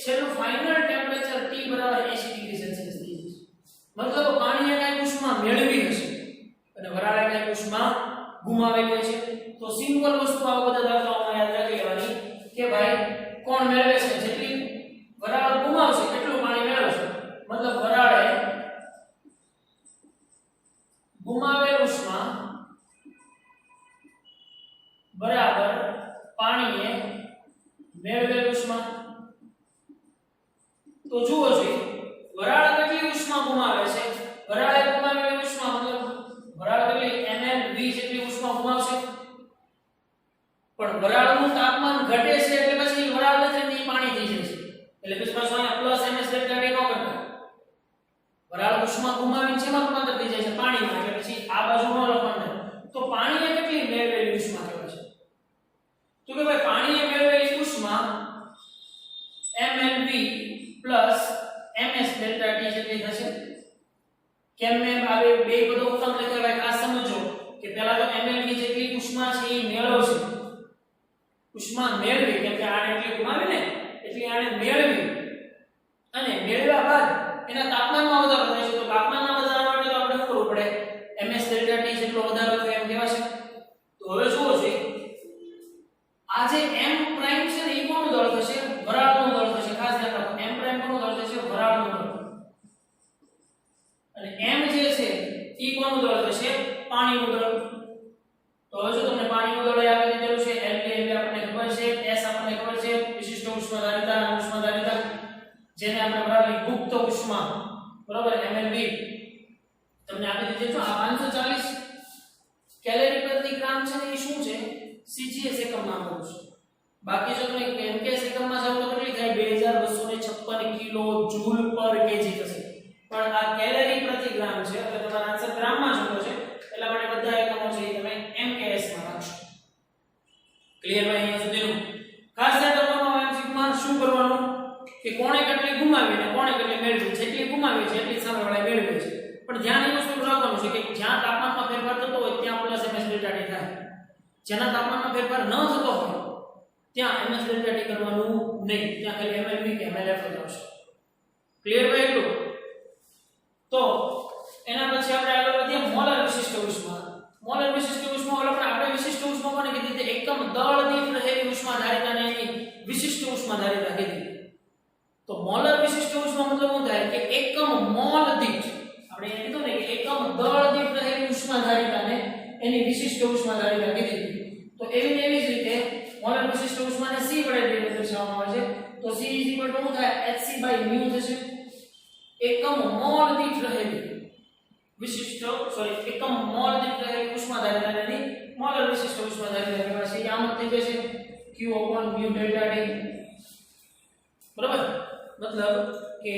છેલ્લું ફાઇનલ ટેમ્પરેચર T બરાબર 80 ડિગ્રી સેલ્સિયસ થઈ જશે. મતલબ પાણીએ કઈ ઉષ્મા મેળવી હશે અને વરાળે કઈ ઉષ્મા ગુમાવેલી છે. તો સિમ્પલ વસ્તુ આ બધા દાખલાઓમાં યાદ રાખી લેવાની કે ભાઈ કોણ મેળવે છે? જેટલી વરાળ ગુમાવશે એટલું પાણી મેળવશે. મતલબ વરાળે ગુમાવેલ ઉષ્મા બરાબર પાણીએ મેળવેલ ઉષ્મા. તો જુઓ જોઈએ વરાળ કેટલી ઉષ્મા ગુમાવે છે? વરાળે ગુમાવેલી ઉષ્મા મતલબ વરાળ કેટલી mlv જેટલી ઉષ્મા ગુમાવશે. પણ વરાળનું તાપમાન ઘટે છે એટલે પછી વરાળ નથી પાણી થઈ જાય છે. એટલે પછી પાછું અહીંયા પ્લસ ms ડેલ્ટા t ન કરતા. વરાળ ઉષ્મા ગુમાવીને શેમાં રૂપાંતર થઈ જાય છે? પાણીમાં. એટલે પછી આ બાજુ ન લખવાનું. તો પાણીએ કેટલી મેળવેલી ઉષ્મા કહેવાય છે? તો કે ભાઈ પાણીએ મેળવેલી ઉષ્મા mlv ms ડેલ્ટા t જેટલી થશે. કેમ મેં આ બે પદો ઉત્તમ લખેલા ખાસ સમજો કે પહેલા તો mlv જેટલી ઉષ્મા એ મેળવશે, ઉષ્મા મેળવી, કેમ કે આને એટલે ગુમાવી ને એટલે આને મેળવી અને મેળવ્યા બાદ એના તાપમાનમાં વધારો થાય છે. તો તાપમાનના વધારા માટે તો આપણે શું કરવું પડે? ms ડેલ્ટા ટી જેટલો વધારો થાય એમ કહેવાશે. તો હવે જુઓ છે આ જે m પ્રાઇમ છે ને એ કોનું દળ થશે? વરાળનું દળ થશે. ખાસ ધ્યાન રાખો, m પ્રાઇમ કોનું દળ થશે? વરાળનું દળ. અને m જે છે ઈ કોનું દળ થશે? પાણીનું દળ. તો હવે જો તમને પાણીનું દળ યાદ કરી દેવું છે, L એટલે આપણને ખબર છે, S આપણને ખબર છે, વિશિષ્ટ ઉષ્માધારિતા અને ઉષ્માધારિતા, જેને આપણે બરાબર ગુપ્ત ઉષ્મા, બરાબર mLb તમને આપી દીધી છે. આ 540 કેલરી પ્રતિ ગ્રામ છે ને એ શું છે? CGS એકમમાં આપેલું છે. બાકી જો તમે MKS એકમમાં જાવ તો કેટલી થાય? 2256 કિલો જૂલ પર કેજી થશે. પણ આ કેલરી પ્રતિ ગ્રામ છે એટલે તમારો આન્સર ગ્રામમાં જતો છે, એટલા માટે બધા એકમો છે એ તમે MKS માં રાખશો. ક્લિયર ભાઈ અહીંયા સુધીનું? ખાસ ધ્યાન રાખવાનું એમસીક્યુમાં શું કરવાનું કે કોણે કેટલી ગુમાવી અને કોણે કેટલી મેળવી. જેટલી ગુમાવી છે એટલી સામેવાળાએ મેળવી છે. પણ ધ્યાન એ વસ્તુ રાખવાનું છે કે જ્યાં તાપમાનમાં ફેરફાર થતો હોય ત્યાં પ્લસ ms ડેલ્ટા ટી થાય. જેના તાપમાનમાં ફેરફાર ન થતો હોય ત્યાં ms ડેલ્ટા ટી કરવાનું નહીં, ત્યાં ખાલી mLb કે mLf જ આવશે. ક્લિયર ભાઈ એટલું? તો એના પછી આપણે આગળ વધીએ મોલર વિશિષ્ટ ઉષ્મા. મોલર વિશિષ્ટ ઉષ્મા એટલે આપણે વિશિષ્ટ ઉષ્મા કોને કીધી? તે એકમ દળ દીઠ રહેલી ઉષ્માધારિતાને એની વિશિષ્ટ ઉષ્માધારિતા કીધી. તો મોલર વિશિષ્ટ ઉષ્મા મતલબ શું થાય કે એકમ મોલ દીઠ, આપણે એને કીધું ને કે એકમ દળ દીઠ રહેલી ઉષ્માધારિતાને એની વિશિષ્ટ ઉષ્માધારિતા કીધી. તો એવી જ રીતે મોલર વિશિષ્ટ ઉષ્માને c વડે દર્શાવવામાં આવે છે. તો c શું થાય? hc/μ થશે. એકમ મોલ દીઠ રહેલી વિશિષ્ટ એકમ મોલ દીઠ રહેલી ઉષ્માધારિતાની મોલર વિશિષ્ટ ઉષ્માધારિતા કહેવાય છે. આમ જ થઈ જશે q/μ ડેલ્ટા ટી. બરાબર? મતલબ કે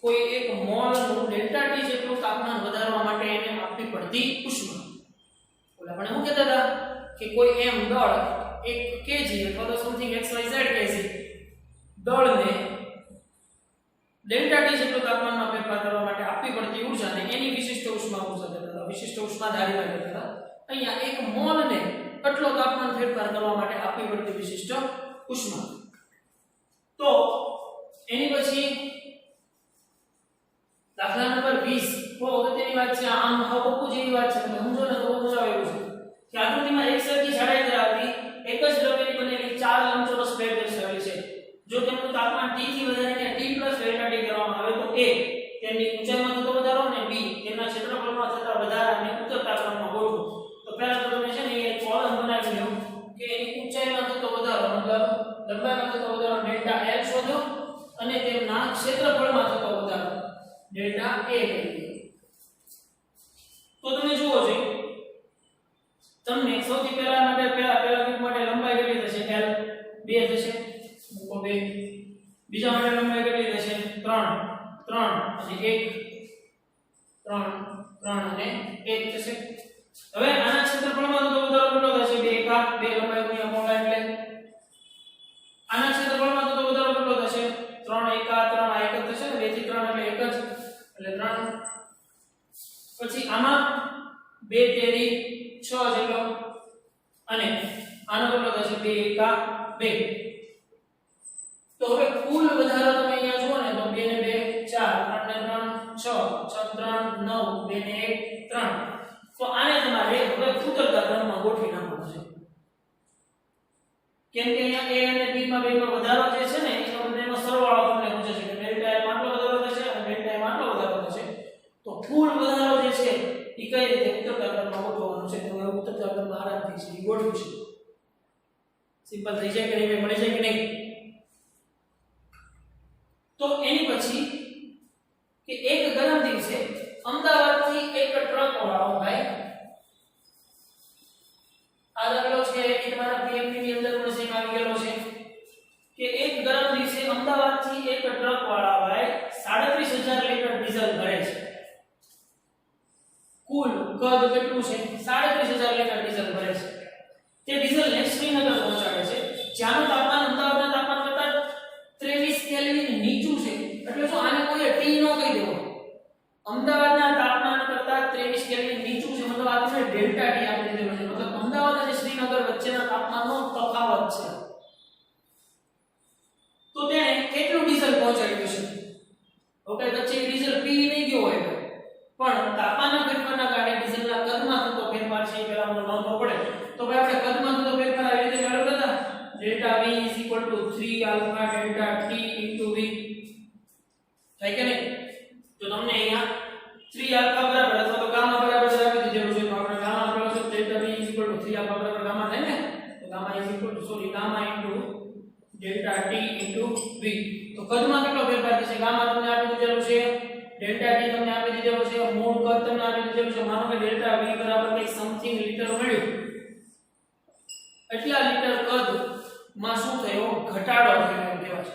કોઈ એક મોલનું ડેલ્ટા ટી જેટલું તાપમાન વધારવા માટે એને આપવી પડતી ઉષ્મા. ઓલા આપણે શું કહેતા હતા કે કોઈ m દળ 1 kg અથવા તો સમથિંગ xyz kg દળને ડેલ્ટા ટી જેટલું તાપમાનમાં ફેરફાર કરવા માટે આપવી પડતી ઊર્જાને એની વિશિષ્ટ ઉષ્મા ઊર્જા કહેતા હતા, વિશિષ્ટ ઉષ્માધારિતા કહેતા હતા. અહીંયા એક મોલને આટલો તાપમાન ફેરફાર કરવા માટે આપવી પડતી વિશિષ્ટ ઉષ્મા. તો એની પછી દાખલા નંબર 20 બહુ અગત્યની વાત છે. આમ હવકુ જેવી વાત છે, તમે સમજો ને તો મજા આવે એવું છે કે આકૃતિમાં એક સરખી જાડાઈ ધરાવતી એક જ દ્રવ્યની બનેલી 4 લંબચોરસ પ્લેટ દર્શાવેલી છે. જો તેમનું તાપમાન T થી વધારીને T + ડેલ્ટા T કરવામાં આવે તો a તેમની ઊંચાઈમાં થતો વધારો અને b તેમના ક્ષેત્રફળમાં થતા વધારાને ઉતરતા ક્રમમાં ગોઠવો. તો પહેલા તો તમે છે ને એ કોલમ બનાવી લો કે એની ઊંચાઈમાં થતો વધારો મતલબ લંબાઈમાં થતો વધારો ડેલ્ટા L શોધો અને તેમના ક્ષેત્રફળમાં થતો વધારો ડેલ્ટા a કરીએ. તો તમે જુઓ છો તમને સૌથી પહેલા માટે પહેલા ગ્રુપ માટે લંબાઈ કેટલી થશે? L 2 થશે. મૂકો 2. બીજા માટે લંબાઈ કેટલી થશે? 3 અને 1 3 અને 1 થશે. હવે આના ક્ષેત્રફળમાં તો વધારો કેટલો થશે? 2 એકા 2 લંબાઈ ગુણ્યા પહોળાઈ એટલે આના ક્ષેત્રફળમાં તો વધારો કેટલો થશે? 3 એકા 3 આ એક જ થશે ને, 2 થી 3 એટલે એક જ એટલે 3. પછી આમાં 2 તેરી 6 જેટલો અને આનો કેટલો થશે? 2 એકા 2. તો હવે કુલ વધારો તમે અહીંયા જુઓ ને તો 2 ને 2 4 3 ને 3 6 6 3 9 2 ને 1 3. તો આને તમારે હવે ઉતરતા ક્રમમાં ગોઠવી નાખવાનું છે. કેમ કે અહીંયા a અને b માં બેમાં વધારો જે છે ને એનો બંનેનો સરવાળો તમને પૂછે છે કે ડેલ્ટા a માં આટલો વધારો થશે અને ડેલ્ટા a માં આટલો વધારો થશે. તો કુલ વધારો જે છે એ કઈ રીતે ઉતરતા ક્રમમાં ગોઠવવાનો છે? તો હવે ઉતરતા ક્રમમાં આરામથી છે એ ગોઠવીશું. સિમ્પલ થઈ જાય કે નહીં? મળી જાય કે નહીં? તો એની પછી કે એક ગરમ દિવસે અમદાવાદથી એક ટ્રક વાળો ભાઈ આ દાખલો છે એ તમારા પીએમપી ની અંદર પણ સેમ આવી ગયેલો છે કે એક ગરમ દિવસે અમદાવાદથી એક ટ્રક વાળા ભાઈ 37000 લીટર ડીઝલ ભરે છે. કુલ કદ કેટલું છે? 37000 લીટર ડીઝલ ભરે છે. તે ડીઝલને શ્રીનગર પહોંચાડે છે જ્યાંનું તાપમાન અમદાવાદના તાપમાન કરતાં 23 કેલ્વિન નીચું છે. એટલે જો આને કોઈ ટી નો કહી દેવો, અમદાવાદના તાપમાન કરતાં 23 કેલ્વિન નીચું છે મતલબ આ તમને ડેલ્ટા ટી આપી દીધેલો છે. મતલબ અમદાવાદ અને શ્રીનગર તાપમાનનો તફાવત છે. તો તેણે કેટલું ડીઝલ પહોંચાડ્યું છે? ઓકે, વચ્ચે ડીઝલ પી નહીં ગયો હોય પણ તાપમાનના ફેરફારના કારણે ડીઝલના કદમાં થતો ફેરફાર છે એ પહેલા આપણે નોંધવો પડે. તો ભાઈ આપણે કદમાં થતો ફેરફાર આવી રીતે મેળવતા હતા. Delta V = 3 alpha delta T * V થાય કે નહીં? તો તમને અહીંયા 3 આલ્ફા બરાબર અથવા તો ગામા બરાબર આપી દીધેલું છે. તો આપણે ગામા આપેલો છે ડેલ્ટા V = 3 આલ્ફા બરાબર ગામા થાય ને? તો gamma = gamma delta T * V. તો કદમાં કેટલો ફેરફાર થશે? ગામા તમને આપી દીધેલું છે, ડેલ્ટા T તમને આપી દીધેલું છે, મૂળ કદ તમને આપી દીધેલું છે. માનો કે ડેલ્ટા V બરાબર કંઈક સમથિંગ લીટર મળ્યું. એટલા લીટર કદ માં શું થયો? ઘટાડો થયો એમ કહેવાય છે.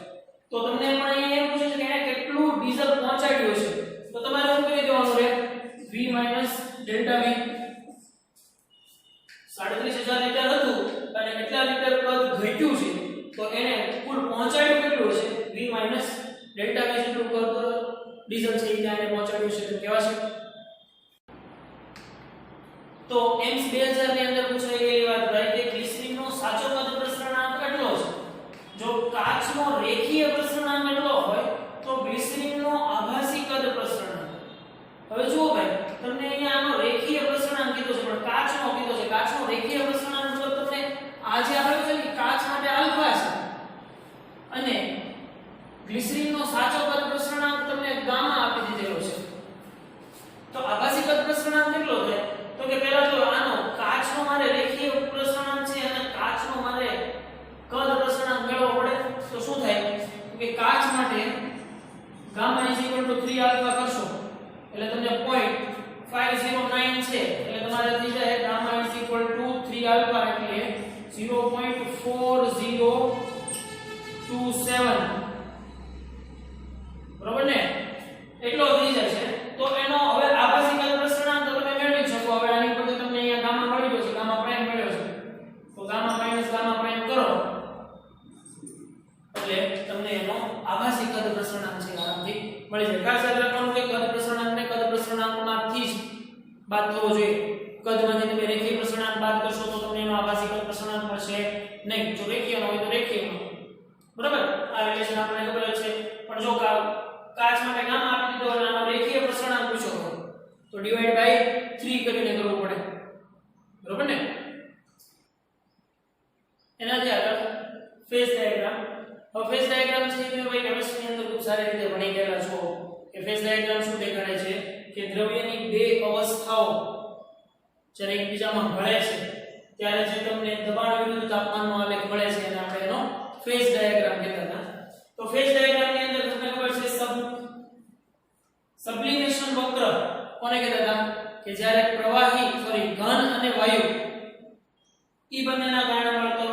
તો તમને પણ અહીંયા એમ પૂછે છે કે એને કેટલું ડીઝલ પહોંચાડ્યું છે. તો તમારે શું કરી દેવાનું છે? V - ડેલ્ટા V 37000 લીટર હતું અને કેટલા લીટર કદ ઘટ્યું છે તો એને કુલ પહોંચાડ્યું કેટલું છે? V - ડેલ્ટા V જેટલું કદ ડીઝલ છે ત્યાં એને પહોંચાડ્યું છે તો કેવા છે? તો એમ્સ 2000 ની અંદર પૂછાઈ ગયેલી વાત ભાઈ કે ગ્લિસરીનનો સાચો કદ પ્રસરણાંક કેટલો છે? જો કાચનો રેખીય પ્રસરણાંક એટલો હોય તો ગ્લિસરીનનો આભાસી કદ પ્રસરણાંક. હવે જુઓ ભાઈ તમને અહીંયા આનો રેખીય પ્રસરણાંક કીધો છે પણ કાચનો કીધો છે. કાચનો રેખીય પ્રસરણાંક જો તમને આ જે આપેલું છે કે કાચ માટે આલ્ફા છે અને ગ્લિસરીનનો સાચો કદ પ્રસરણાંક તમને ગામા આપી દીધેલો છે. તો આભાસી કદ પ્રસરણાંક કેટલો થાય? તો કે પહેલા તો આનો કાચનો મારે રેખીય પ્રસરણાંક છે અને કાચનો મારે કદ પ્રસરણાંક મેળવવો પડે. તો શું થાય કે કાચ માટે ગામા = 3 આલ્ફા કરશો એટલે તમને 0.509 છે એટલે તમારે થઈ જાય ગામા = 3 આલ્ફા એટલે 0.4027 બરોબર ને? એટલો થઈ જાય છે. તો એનો હવે આભાસી કદ પ્રસરણાંક તમે મેળવી શકો. હવે આની પરથી તમને અહીંયા ગામા મળી ગયો છે, ગામા પ્રાઇમ મળ્યો છે. તો ગામા માઈનસ ગામા પ્રાઇમ કરો એટલે તમને એનો આભાસી કદ પ્રસરણાંક છે આરામથી મળી જાય. ખાસ યાદ રાખવાનું કે કદ પ્રસરણાંકને કદ પ્રસરણાંકમાંથી જ બાદ કરવો જોઈએ. કદમાંથી તમે રેખીય પ્રસરણાંક બાદ કરશો તો તમને એનો આભાસી કદ પ્રસરણાંક મળશે નહીં. જો રેખીય ન હોય તો રેખીય ન. બરાબર? આ રિલેશન આપણને ખબર છે. પણ જો કાચ માટે ગામા આપી દીધો અને આનો રેખીય પ્રસરણાંક પૂછો તો ડિવાઇડ બાય 3 કરીને કરવું પડે. બરોબર ને? એનાથી આગળ ફેઝ ડાયાગ્રામ. હવે ફેઝ ડાયાગ્રામ છે તમે ભાઈ કેમિસ્ટ્રીની અંદર ખૂબ સારી રીતે ભણી ગયેલા છો કે ફેઝ ડાયાગ્રામ શું દેખાડે છે કે દ્રવ્યની બે અવસ્થાઓ જ્યારે એકબીજામાં ભળે છે ત્યારે જે તમને દબાણ વિરુદ્ધ તાપમાનનો આલેખ મળે છે અને આપણે એનો ફેઝ ડાયાગ્રામ કહેતા હતા. તો ફેઝ ડાયાગ્રામની અંદર તમને ખબર છે સબ્લિમેશન વક્ર કોને કહેતા હતા કે જ્યારે ઘન અને વાયુ ઈ બંનેના કારણે મળતો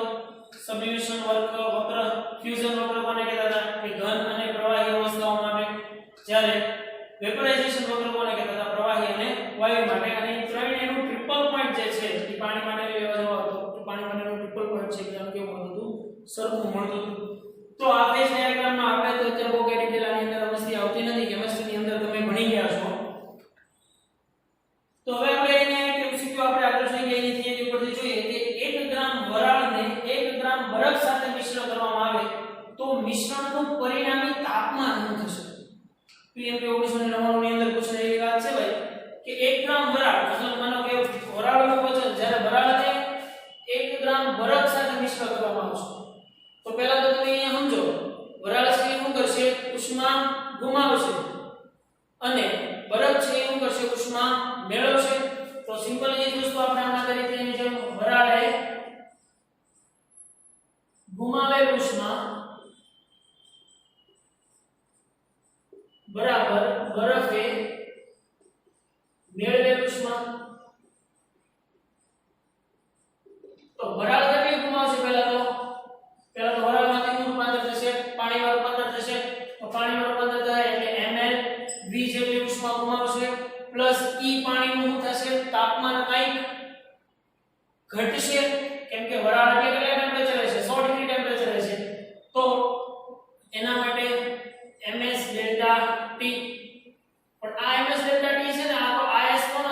સબ્લિમેશન વક્ર. ફ્યુઝન વક્ર કોને કહેતા હતા કે ઘન અને પ્રવાહી અવસ્થાઓ માટે. જ્યારે વેપરાઇઝેશન વક્ર કોને કહેતા હતા પ્રવાહી અને વાયુ માટે. અને ત્રણેયનું ટ્રિપલ પોઈન્ટ જે છે એ પાણી માટે લેવા જવા હતો. પાણી માટેનું ટ્રિપલ પોઈન્ટ છે કે કેવું મળતું હતું? સરખું મળતું હતું. તો આ ફેઝ ડાયાગ્રામમાં આપણે તો અત્યારે બહુ ડિટેલ આની અંદર વસ્તી આવતી નથી. કેમિસ્ટ્રીની અંદર તમે ભણી ગયા છો. તો હવે આપણે અહીંયા MCQ આપણે આગળ જઈ ગયા એની થિયરી પરથી જોઈએ કે 1 ગ્રામ વરાળને 1 ગ્રામ બરફ સાથે મિશ્ર કરવામાં આવે તો મિશ્રણનું પરિણામી તાપમાન શું થશે? PMP 1999 ની અંદર પૂછાયેલી વાત છે ભાઈ કે 1 ગ્રામ વરાળ મતલબ માનો કે વરાળનું વજન જ્યારે વરાળને 1 ગ્રામ બરફ સાથે મિશ્ર કરવામાં આવશે તો પહેલા તો તમે અહીંયા સમજો વરાળ છે એ શું કરશે? ઉષ્મા ગુમાવશે અને બરફ છે એ શું કરશે? ઉષ્મા મેળવશે. તો સિમ્પલ એ જ વસ્તુ આપણે આમાં કરી તેની જેમ વરાળે ગુમાવેલ ઉષ્મા બરાબર બરફે મેળવેલ ઉષ્મા. તો વરાળ કેટલી ગુમાવશે? પહેલા તો વરાળમાંથી શું રૂપાંતર થશે? પાણીમાં રૂપાંતર થશે. તો પાણીમાં રૂપાંતર થાય એટલે ml v જેટલી ઉષ્મા ગુમાવશે પ્લસ e પાણીનું શું થશે? તાપમાન કંઈક ઘટશે કેમ કે વરાળ એટલે કેટલા ટેમ્પરેચર છે? 100 ડિગ્રી ટેમ્પરેચર છે. તો એના માટે ms ડેલ્ટા t. પણ આ ms ડેલ્ટા t છે ને આ તો is કોનો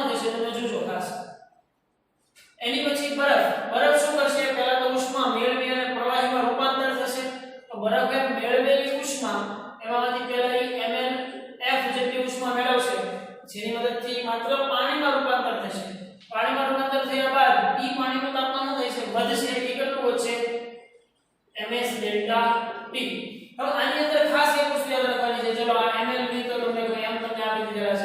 કેટલું વધશે ms ડેલ્ટા t હવે આની અંદર ખાસ એક વસ્તુ યાદ રાખવાની છે ચલો આ ml ની તો તમને કોઈ એમ તમને આપી દીધેલા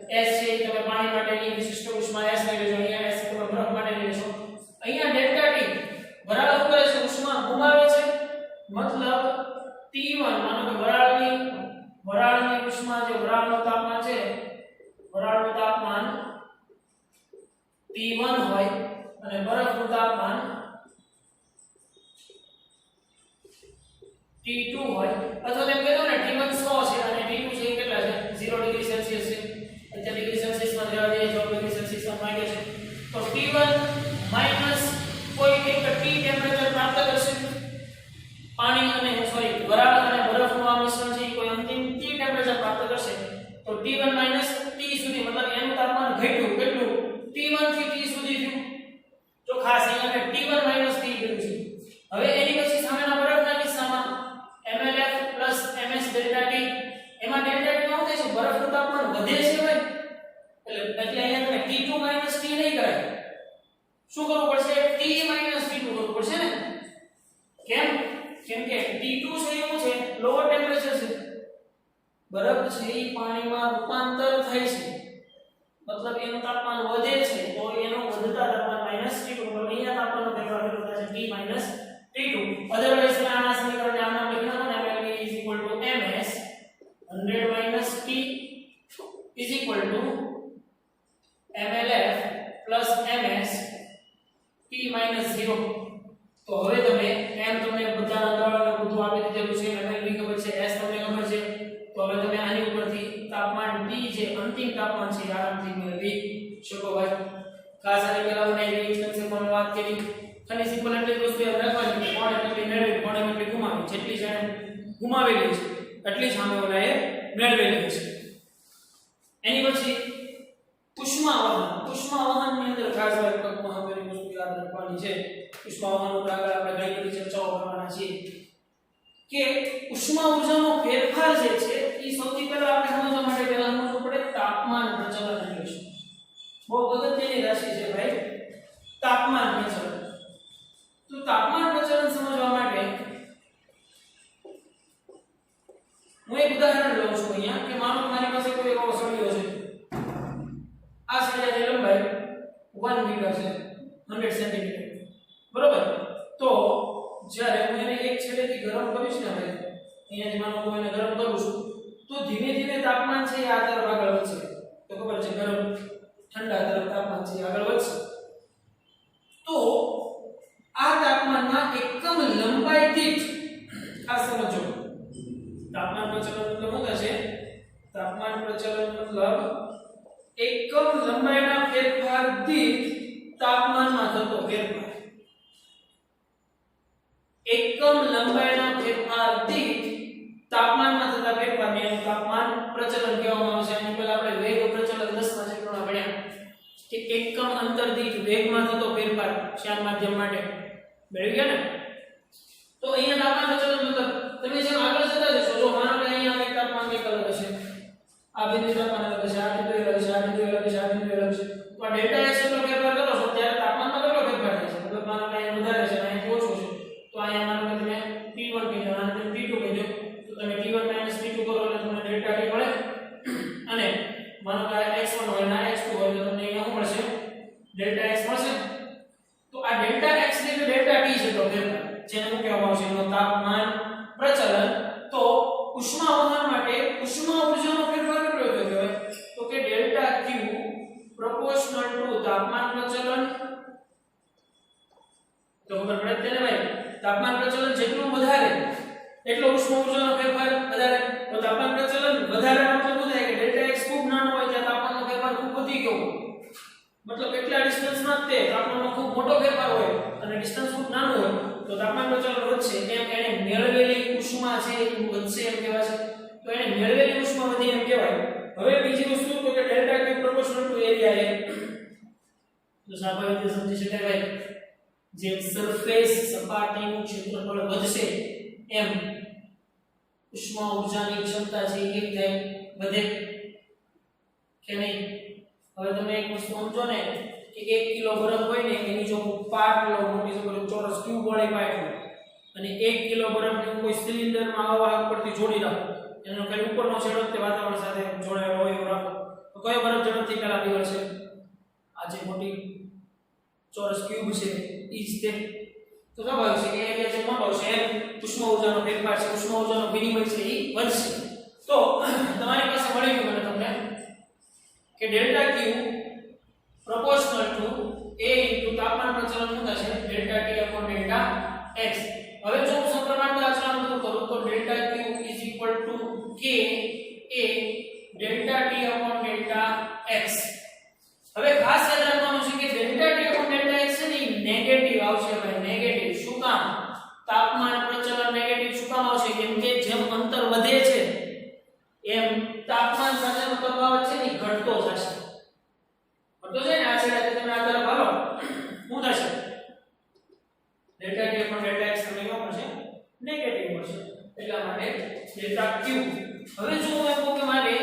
છે s છે તમે પાણી માટેની વિશિષ્ટ ઉષ્મા s લઈ લેજો અહીંયા s તમે બરફ માટે લઈ લેશો અહીંયા ડેલ્ટા t વરાળ શું કરે છે ઉષ્મા ગુમાવે છે મતલબ T1 માનો કે વરાળની ઉષ્મા જે વરાળનું તાપમાન છે વરાળનું તાપમાન T1 હોય અને બરફનું તાપમાન T2 હોય અથવા તેમ કહેતો ને T1 100 છે અને T2 છે એ કેટલા છે 0 ડિગ્રી સેલ્સિયસ છે 70 ડિગ્રી સેલ્સિયસ માં રહેવા દઈએ 0 ડિગ્રી સેલ્સિયસ માં માંગે છે તો T1 માઈનસ કોઈ એક T ટેમ્પરેચર પ્રાપ્ત કરશે પાણી અને સોરી વરાળ અને બરફનું આ મિશ્રણ છે કોઈ અંતિમ T ટેમ્પરેચર પ્રાપ્ત કરશે તો T1 T સુધી મતલબ એનું તાપમાન ઘટ્યું કેટલું T1 થી T સુધી થયું તો ખાસ અહીંયા કે T1 T કર્યું છે હવે એની પછી સામેના બરફના કિસ્સામાં MLF MS ડેલ્ટા T એમાં ડેલ્ટા T નું થાય છે બરફનું તાપમાન વધે છે ભાઈ એટલે અહીંયા તમે T2 T નહીં કરાય શું કરવું પડશે T T2 કરવું પડશે ને કેમ કે T2 છે એવું છે લોઅર ટેમ્પરેચર છે બરફ છે એ પાણીમાં રૂપાંતર થાય છે મતલબ એનું તાપમાન વધે છે તો એનું વધતા તાપમાન T2 તો અહીંયા તાપમાનનો ફેરફાર થશે T T2 અધરવાઇઝ તમે આના સમીકરણને આમ નામ લખી નાખો ને MLV ms 100 T MLF MS T 0 તો હવે તમે m તમને બધા અંતરાળોને બધું આપી દીધેલું છે MLV ખબર છે s તમને ખબર છે તો હવે તમે આની ઉપરથી તાપમાન T જે અંતિમ તાપમાન છે આરામથી મેળવી શકો ભાઈ ખાસ આને પહેલા મને એવી કન્સેપ્ટમાં વાત કરી ખાલી સિમ્પલ એટલે વસ્તુ યાદ રાખવાની કે કોણ એટલે મેળવી કોણ એટલે ગુમાવી જેટલી જણે ગુમાવેલી છે એટલી જ સામે ઓલાએ મેળવેલી છે એની પછી ઉષ્માવહનની અંદર ખાસ વાત મહત્વની વસ્તુ યાદ રાખવાની છે ઉષ્માવહન ઉપર આગળ આપણે ઘણી બધી ચર્ચાઓ કરવાના છીએ કે ઉષ્મા ઊર્જાનો ફેરફાર જે છે એ સૌથી પહેલા આપણે સમજવા માટે પહેલા સમજવું પડે તાપમાન પ્રચલન એટલે શું બહુ અગત્યની રાશિ છે ભાઈ તાપમાન પ્રચલન તો તાપમાન પ્રચલન સમજવા માટે હું એક ઉદાહરણ લઉં છું અહીંયા કે માનો કે મારી પાસે કોઈ એવો સળિયો છે આ સળિયાની લંબાઈ 1 મીટર છે 100 સેન્ટીમીટર બરોબર તો જ્યારે હું એને એક છેડેથી ગરમ કરીશ ને ભાઈ અહીંયાથી માનો હું એને ગરમ કરું છું તો ધીમે ધીમે તાપમાન છે એ આ તરફ આગળ વધશે તો ખબર છે ગરમ ઠંડા તરફ તાપમાન છે આગળ વધશે તો આ તાપમાનમાં એકમ લંબાઈ દીઠ આ સમજો તાપમાન પ્રચલન મતલબ શું થશે તાપમાન પ્રચલન મતલબ એકમ લંબાઈના ફેરફાર દીઠ તાપમાનમાં થતો ફેરફાર એકમ લંબાઈના ફેરફાર દીઠ તાપમાનમાં થતા ફેરફારને તાપમાન પ્રચલન કહેવામાં આવે છે એની પહેલા આપણે વેગ પ્રચલન 10 માં ચેપ્ટરમાં ભણ્યા કે એકમ અંતર દીઠ વેગમાં થતો ફેરફાર શ્યાન માધ્યમ માટે મેળવી ગયા ને તો અહીંયા તાપમાન પ્રચલન મતલબ તમે જેમ આગળ જતા જશો જો માનો કે અહીંયા એક તાપમાન કઈ અલગ હશે આ બિંદુ તાપમાન અલગ હશે આ બિંદુ અલગ હશે આ બિંદુ અલગ હશે આ બિંદુ અલગ હશે તો આ ડેલ્ટા એસ નો ફેરફાર કરો છો ત્યારે તાપમાનમાં કેટલો ફેરફાર થાય છે મતલબ માનો કે અહીંયા વધારે છે અહીંયા ઓછો છે તો અહીંયા માનો કે તમે T1 કહી દો અને તમે T2 કહી દો તો તમે T1 T2 કરો એટલે તમને ડેલ્ટા T મળે અને માનો કે x1 હોય ના x2 હોય તો તમને અહીંયા શું મળશે ડેલ્ટા x મળશે તો આ ડેલ્ટા x ને ડેલ્ટા T છે તો ફેરફાર જેને શું કહેવામાં આવશે એનો તાપમાન પ્રચલન તો ઉષ્માવહન માટે ઉષ્મા ઊર્જાનો ફેરફાર કેટલો કહેવાય તો કે ડેલ્ટા Q પ્રોપોર્શનલ ટુ તાપમાન પ્રચલન તો ખબર પડે તેને ભાઈ તાપમાન પ્રચલન જેટલું વધારે એટલો ઉષ્મા ઊર્જાનો ફેરફાર વધારે તો તાપમાન પ્રચલન વધારે મતલબ શું થાય કે ડેલ્ટા x ખૂબ નાનો હોય ત્યાં તાપમાનનો ફેરફાર ખૂબ વધી ગયો મતલબ એટલા ડિસ્ટન્સમાં તે તાપમાનનો ખૂબ મોટો ફેરફાર હોય અને ડિસ્ટન્સ ખૂબ નાનું હોય તો તાપમાન પ્રચલન વધશે એમ એને મેળવેલી ઉષ્મા છે એ વધશે એમ કહેવાય છે તો એને મેળવેલી ઉષ્મા વધી એમ કહેવાય હવે બીજી વસ્તુ તો કે delta Q proportional to area એ તો સ્વાભાવિક રીતે સમજી શકાય ભાઈ જેમ સરફેસ સપાટીનું ક્ષેત્રફળ વધશે એમ ઉષ્મા ઊર્જાની ક્ષમતા છે એ કેવી થાય વધે કે નહીં હવે તમે એક વસ્તુ સમજો ને કે 1 કિલો બરફ હોય ને એની જો હું પાર્ટ લો મોટી જો ચોરસ ક્યુબ વાળી પાર્ટ લો અને 1 કિલો બરફને હું કોઈ સિલિન્ડરમાં અવાહક પરથી જોડી રાખું એનો ખાલી ઉપરનો છેડો તે વાતાવરણ સાથે જોડાયેલો હોય એવો રાખો તો કયો બરફ ઝડપથી પહેલા પીગળશે આ જે મોટી ચોરસ ક્યુબ છે ઈ જ તે તો સ્વાભાવિક છે કે એરિયા જે મોટો છે એમ ઉષ્મા ઊર્જાનો ફેરફાર છે ઉષ્મા ઊર્જાનો વિનિમય છે ઈ વધશે તો તમારી પાસે મળી ગયું મને તમને કે delta Q proportional to a into તાપમાન પ્રચલન શું થશે delta T upon delta x હવે જો હું સપ્રમાણતા અચળાંક દૂર કરું તો delta Q is equal to k a delta T upon delta x હવે ખાસ યાદ રાખવાનું છે કે delta T upon delta x છે ને નેગેટિવ આવશે ભાઈ નેગેટિવ શું કામ તાપમાન પ્રચલન નેગેટિવ શું કામ આવશે કેમ કે જેમ અંતર વધે છે એમ તાપમાન સાથેનો તફાવત છે ને ઘટતો જશે તો છે ને આ છેડે તમે આ તરફ હાલો શું થશે delta T upon delta x તમને કેવો મળશે નેગેટિવ મળશે એટલા માટે ડેલ્ટા ક્યુ હવે જો હું એમ કહું કે મારે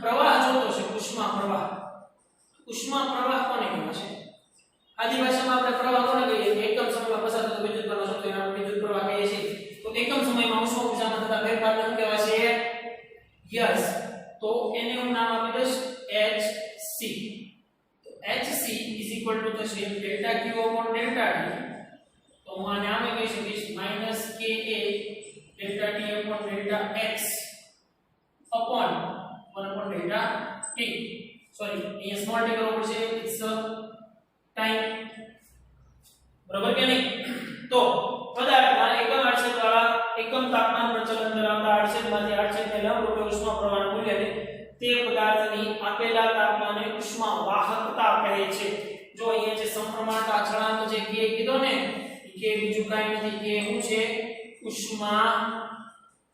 પ્રવાહ જોતો છે ઉષ્મા પ્રવાહ કોને કહેવાય છે આદિ ભાષામાં આપણે પ્રવાહ કોને કહીએ છીએ એકમ સમયમાં પસાર થતો વિદ્યુત પ્રવાહ શોધો એને આપણે વિદ્યુત પ્રવાહ કહીએ છીએ તો એકમ સમયમાં ઉષ્મા ઊર્જામાં થતા ફેરફારને શું કહેવાય છે યસ તો એને હું નામ આપી દઈશ hc hc is equal to થશે delta q upon delta t તો હું આને આમે કહી શકીશ -ka delta t upon delta x upon 1 upon delta t sorry અહીંયા સ્મોલ t કરવો પડશે ઇટ્સ ટાઈમ બરાબર કે નહીં તો પદાર્થમાં એકમ આડછેદવાળા એકમ તાપમાન પ્રચલન ધરાવતા આડછેદમાંથી આડછેદને લંબરૂપે ઉષ્મા પ્રવાહના મૂલ્યને તે પદાર્થની આપેલા તાપમાને ઉષ્મા વાહકતા કહે છે જો અહીંયા જે સમપ્રમાણતા અચળાંક જે k કીધો ને કે બીજું કાંઈ નથી કે શું છે ઉષ્મા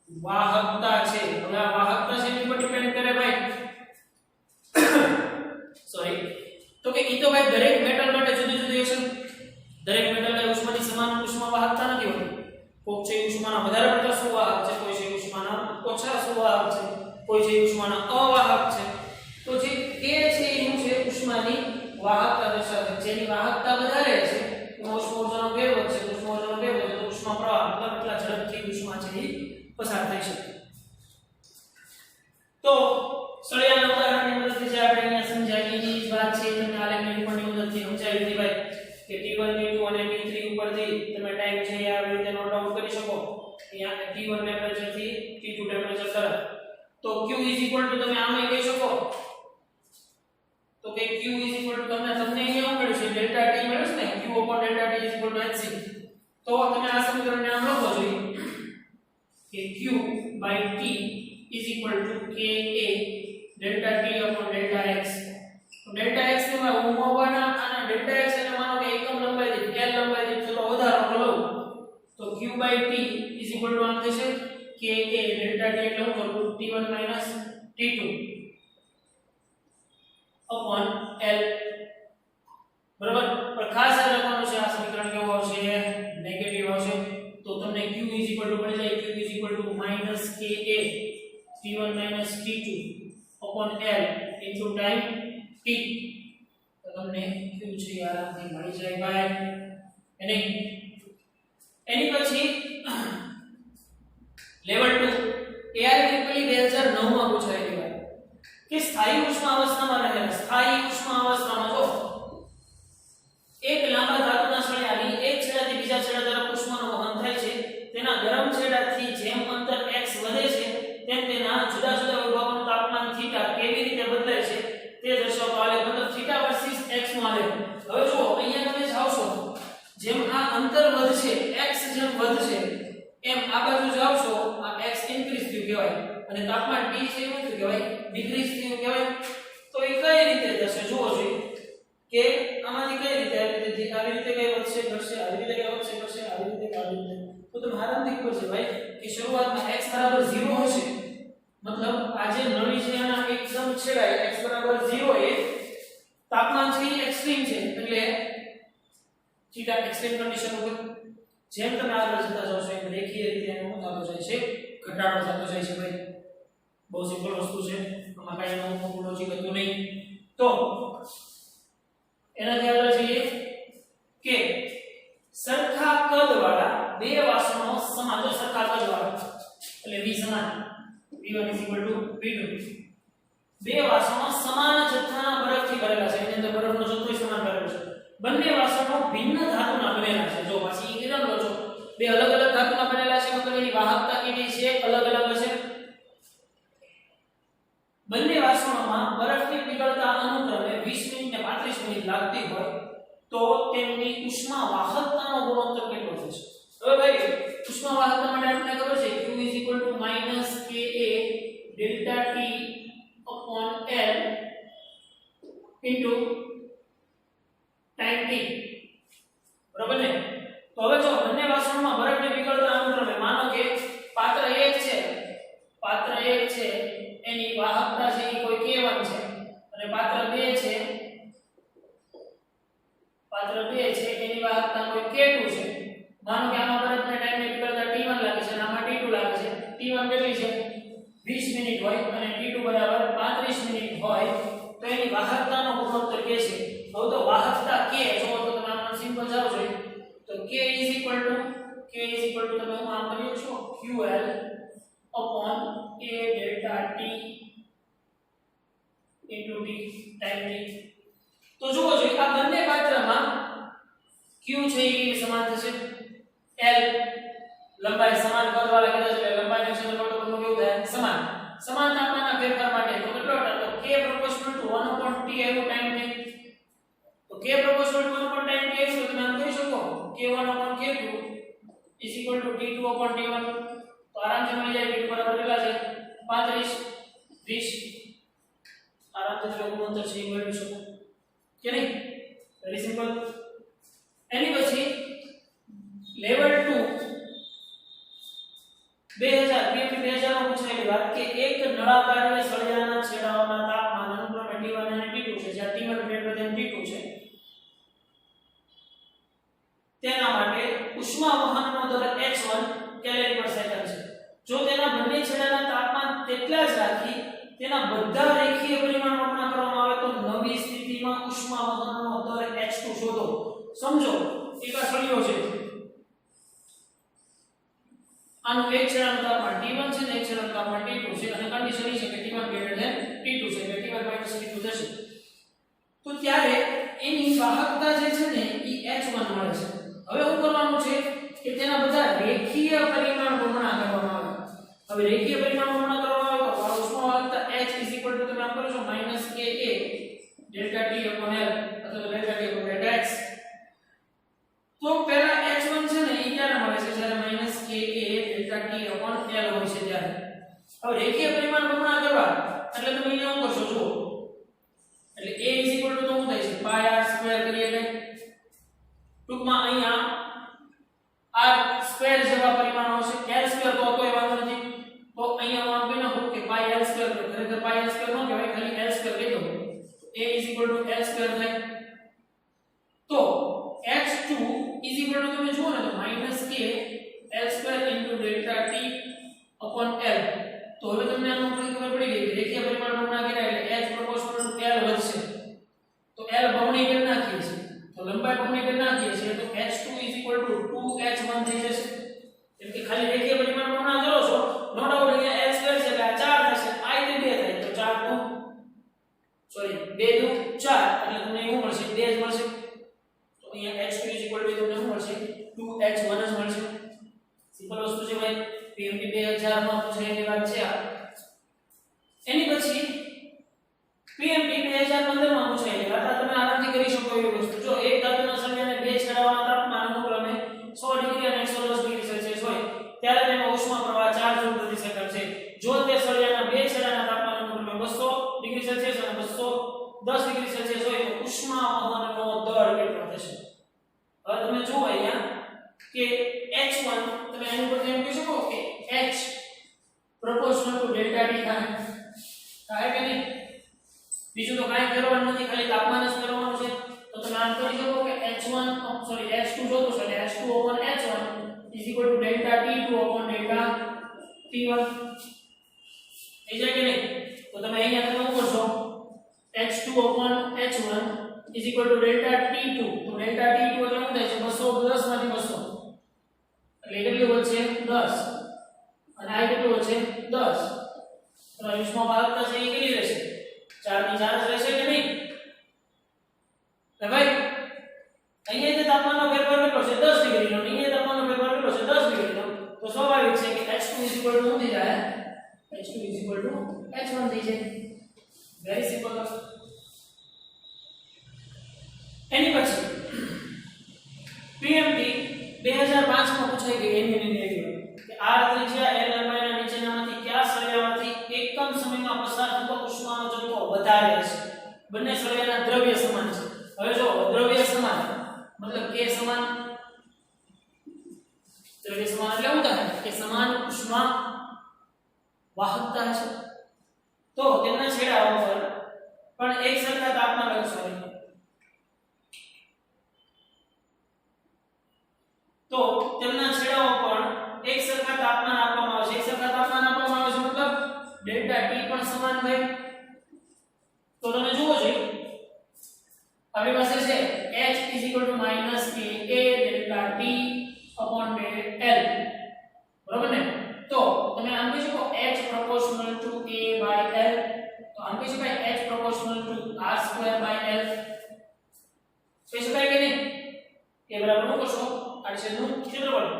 વાહકતા છે હવે આ વાહકતા છે એની પર ડિપેન્ડ કરે ભાઈ સોરી તો કે ઈ તો ભાઈ દરેક મેટલ માટે જુદી જુદી હશે દરેક મેટલને ઉષ્માની સમાન ઉષ્મા વાહકતા નથી હોતી કોક છે ઉષ્માના વધારે પડતા સુવાહક છે કોઈ છે ઉષ્માના ઓછા સુવાહક છે કોઈ છે ઉષ્માના અવાહક છે તો જે k છે એ શું છે ઉષ્માની વાહકતા દર્શાવે છે જેની વાહકતા વધારે છે એમાં ઉષ્મા ઊર્જાનો વેગ વધશે ઉષ્મા ઊર્જાનો વેગ વધે તો ઉષ્મા પ્રવાહ મતલબ એટલા ઝડપથી ઉષ્મા છે એ પસાર થઈ શકે તો સળિયાના ઉદાહરણની મદદથી જે આપણે અહીંયા સમજાવી એની જ વાત છે તમને આલેખની ઉપરની મદદથી સમજાવી દીધી ભાઈ કે T1 T2 અને T3 ઉપરથી તમે ટાઈમ છે એ આવી રીતે નોટ આઉટ કરી શકો અહીંયા T1 ટેમ્પરેચર થી T2 ટેમ્પરેચર તરફ તો Q તમે આમે કહી શકો તો કે Q તમને અહીંયા મળ્યું છે ડેલ્ટા T મળ્યું છે ને Q ડેલ્ટા T hc તો તમે આ સમીકરણને આમ લખો જોઈએ કે Q T is equal to ka delta t upon delta x તો delta x ને માં ઉમવવાના અને delta x એટલે માનો કે એકમ લંબાઈ દીઠ l લંબાઈ દીઠ ચલો ઉદાહરણ લઉં તો q t is equal to આમ થશે ka delta t એટલે હું કરું t1 t2 upon l બરાબર પણ ખાસ યાદ રાખવાનું છે આ સમીકરણ કેવું આવશે નેગેટિવ આવશે તો તમને q મળી જાય q ka T1 T2 upon L into time T તો તમને Q છે આરામથી મળી જાય ભાઈ અને એની પછી લેવલ 2 AIEEE 2009 માં પૂછાયેલી વાત કે સ્થાયી ઉષ્મા અવસ્થામાં રહેલા સ્થાયી ઉષ્મા અવસ્થામાં જો એક લાંબા ધાતુના સળિયાની એક છેડાથી બીજા છેડા તરફ ઉષ્માનું વહન થાય છે તેના ગરમ છેડાથી જેમ અંતર x વધે છે તેમ તેના જુદા જુદા વિભાગોનું તાપમાન થીટા કેવી રીતે બદલાય છે તે દર્શાવતો આલેખ મતલબ થીટા વર્સિસ x નો આલેખ હવે જો અહીંયા તમે જાવશો જેમ આ અંતર વધશે x જેમ વધશે એમ આ બાજુ જાવશો આ x ઇન્ક્રીઝ થયું કહેવાય અને તાપમાન t છે એવું થયું કહેવાય ડિક્રીઝ થયું કહેવાય તો એ કઈ રીતે થશે જોવો જોઈએ કે આમાંથી કઈ રીતે આવી રીતે કઈ વધશે ઘટશે આવી રીતે કઈ વધશે ઘટશે આવી રીતે તો તમે આરામથી ખબર છે ભાઈ કે શરૂઆતમાં x 0 હશે મતલબ આ જે નળી છે એના એકદમ છેડાય x 0 એ તાપમાન છે એક્સ્ટ્રીમ છે એટલે થીટા એક્સ્ટ્રીમ કન્ડિશન ઉપર જેમ તમે આગળ જતા જાવ છો એમ રેખીય રીતે એનો થતો જાય છે ઘટાડો થતો જાય છે ભાઈ બહુ સિમ્પલ વસ્તુ છે આમાં કાંઈ નવું લોજિક હતું નહીં તો એનાથી આગળ જઈએ કે સરખા કદવાળા બે વાસણો સમાન, જો સરખા કદવાળા એટલે v સમાન v1 v2 બે વાસણો સમાન જથ્થાના બરફથી ભરેલા છે, એની અંદર બરફનો જથ્થો સમાન ભરેલો છે. બંને વાસણો ભિન્ન ધાતુના બનેલા છે. જો પાછી એ કીધું લો છો બે અલગ અલગ ધાતુના બનેલા છે, મતલબ એની વાહકતા કેવી છે, અલગ અલગ છે. બંને વાસણોમાં બરફથી પીગળતા અનુક્રમે 20 મિનિટ ને 35 મિનિટ લાગતી હોય તો તેમની ઉષ્મા વાહકતાનો ગુણોત્તર કેટલો થશે? હવે ભાઈ ઉષ્મા વાહકતા માટે આપણને ખબર છે Q Ka delta T upon L into time t, બરાબર ને? તો હવે જો બંને વાસણોમાં બરફને પીગળતા અનુક્રમે માનો કે પાત્ર 1 છે એની વાહકતા છે એ કોઈ K1 છે અને પાત્ર 2 છે એની વાહકતા કોઈ K2 છે. માનો કે આમાં બરફને ટાઈમને પીગળતા T1 લાગે છે અને આમાં T2 લાગે છે. T1 કેટલી છે 20 મિનિટ હોય અને T2 બરાબર 35 મિનિટ હોય તો એની વાહકતાનો ગુણોત્તર કે છે. હવે તો વાહકતા K જો તો તમે આમાં સિમ્પલ જાવ છો તો K તમે હું આમ કર્યો છો QL upon A delta T into T time t. તો જુઓ જો આ બંને પાત્રમાં Q છે એ સમાન થશે, L લંબાઈ સમાન કદવાળા કીધા છે લંબાઈને ક્ષેત્રફળ તો બંને કેવું થાય સમાન તાપમાનના ફેરફાર માટે તો કેટલો હતો તો K proportional to 1 upon T આવ્યો ટાઈમ t. તો K proportional to 1 upon time t તો તમે આમ કહી શકો K1 upon K2 is equal to T2 upon T1. તો આરામથી મળી જાય T2 બરાબર કેટલા છે 35 20 આરામથી તમે ગુણોત્તર છે મેળવી શકો કે નહીં? Very simple. એની પછી લેવલ 2 2000 માં પૂછાયેલી વાત કે એક નળાકારની સળિયાના છેડાઓના તાપમાન અનુક્રમે T1 અને T2 છે, જ્યાં T1 greater than T2 છે, તેના માટે ઉષ્મા વહનનો દર h1 કેલરી પર સેકન્ડ છે. જો તેના બંને છેડાના તાપમાન તેટલા જ રાખી તેના બધા રેખીય પરિમાણો ગણના કરવામાં આવે તો નવી સ્થિતિમાં ઉષ્મા વહનનો દર h2 શોધો. સમજો એક આ સળિયો છે, આનું એક છેડાનું તાપમાન T1 છે ને એક છેડાનું તાપમાન T2 છે અને કન્ડિશન એ છે કે T1 greater than T2 છે એટલે T1 minus T2 થશે. તો ત્યારે એની વાહકતા જે છે ને એ h1 મળે છે. હવે શું કરવાનું છે કે તેના બધા રેખીય પરિમાણ ગણના કરવામાં આવે. હવે રેખીય પરિમાણ ગણના કરવામાં આવે તો ઉષ્મા વાહકતા h તમે આમ કરો છો -Ka delta T upon L અથવા delta T upon delta x. તો પહેલા h1 છે ને એ ક્યારે મળે છે જ્યારે -Ka delta T upon L હોય છે ત્યારે. હવે રેખીય પરિમાણ ગણના કરવા એટલે તમે અહીંયા શું કરશો જુઓ એટલે A તો શું થાય છે pi r² કરીએ એટલે ટૂંકમાં અહીંયા r² જેવા પરિમાણો છે l² તો કોઈ વાંધો નથી તો અહીંયા હું આમ કહી નાખું કે pi l² ખરેખર pi l² ન કહેવાય ખાલી l² કહી દો. A l² થાય તો h2 તમે જુઓ ને તો -K l² into delta T upon L. તો હવે તમને આનું ખબર પડી ગઈ કે રેખીય પરિમાણ ગણના કર્યા એટલે h proportional to L વધશે તો L બમણી કરી નાખીએ છીએ તો લંબાઈ બમણી કરી નાખીએ છીએ તો h2 2h1 થઈ જશે. કેમ કે ખાલી રેખીય પરિમાણ ગણના કરો છો નો ડાઉટ અહીંયા l² છે એટલે આ 4 થશે i થી 2 થાય તો 2 2 4 એટલે તમને શું મળશે 2 જ મળશે. તો અહીંયા h2 તમને શું મળશે 2h1 જ મળશે. સિમ્પલ વસ્તુ છે ભાઈ. PMT 2000 માં પૂછાયેલી વાત છે આ. એની પછી PMT 2015 માં પૂછાયેલી વાત આ તમે આરામથી કરી શકો એવી વસ્તુ. જો એક ધાતુના સળિયાને બે છેડાઓના તાપમાન અનુક્રમે 100 ડિગ્રી અને 110 ડિગ્રી સેલ્સિયસ હોય ત્યારે તેમાં ઉષ્મા પ્રવાહ 4 જૂલ પ્રતિ સેકન્ડ છે. જો તે સળિયાના બે છેડાના તાપમાન અનુક્રમે 200 ડિગ્રી સેલ્સિયસ અને 210 ડિગ્રી સેલ્સિયસ હોય તો ઉષ્મા વહનનો દર કેટલો થશે? હવે તમે જુઓ અહીંયા કે h1 તમે એની ઉપર એમ કહી શકો કે h proportional to delta T થાય કે નહીં? બીજું તો કાંઈ કરવાનું નથી ખાલી તાપમાન જ કરવાનું છે. તો તમે આમ કરી શકો કે h2 જોતો છે એટલે h2 upon h1 is equal to delta T2 upon delta T1 થઈ જાય કે નહીં? તો તમે અહીંયા તમે શું કરશો h2 upon h1 is equal to delta T2 તો ડેલ્ટા T2 એટલે શું થાય છે 210 માંથી 200 એટલે કેટલું વધશે 10 અને આ કેટલું વધશે 10 તો યુષ્મા વાહકતા છે એ કેટલી રહેશે 4 ની 4 રહેશે કે નહીં ભાઈ અહીંયા જે તાપમાનનો ફેરફાર કેટલો છે 10 ડિગ્રીનો અહીંયા તાપમાનનો ફેરફાર કેટલો છે 10 ડિગ્રીનો તો સ્વાભાવિક છે કે h2 શું થઈ જાય h2 h1 થઈ જાય વેરી સિમ્પલ એની પછી PMT 2005 માં પૂછાઈ ગઈ એની કે આ ત્રિજ્યા L લંબાઈના નીચેનામાંથી કયા સળિયામાંથી એકમ સમયમાં પસાર થતો ઉષ્માનો જથ્થો વધારે છે બંને સળિયાના દ્રવ્ય સમાન છે હવે જો દ્રવ્ય સમાન मतलब के समान द्रव्य समान એટલે શું થાય કે સમાન ઉષ્મા વાહકતા છે તો તેમના છેડાઓ પર પણ એક સરખા તાપમાન હોય સોરી તો તેમના છેડાઓ પર એક સરખા તાપમાન આપવામાં આવે છે એક સરખા તાપમાન આપવામાં આવે છે મતલબ ડેલ્ટા T પણ સમાન હોય તો તમે જુઓ છો આપણી પાસે છે h = -ka delta T upon L બરોબર ને તો તમે આમ કહી શકો h proportional to k by L તો આમ કહી શકાય h proportional to r² L કહી શકાય કે નહીં કે બરાબર નું કરશો આડછેદનું ક્ષેત્રફળ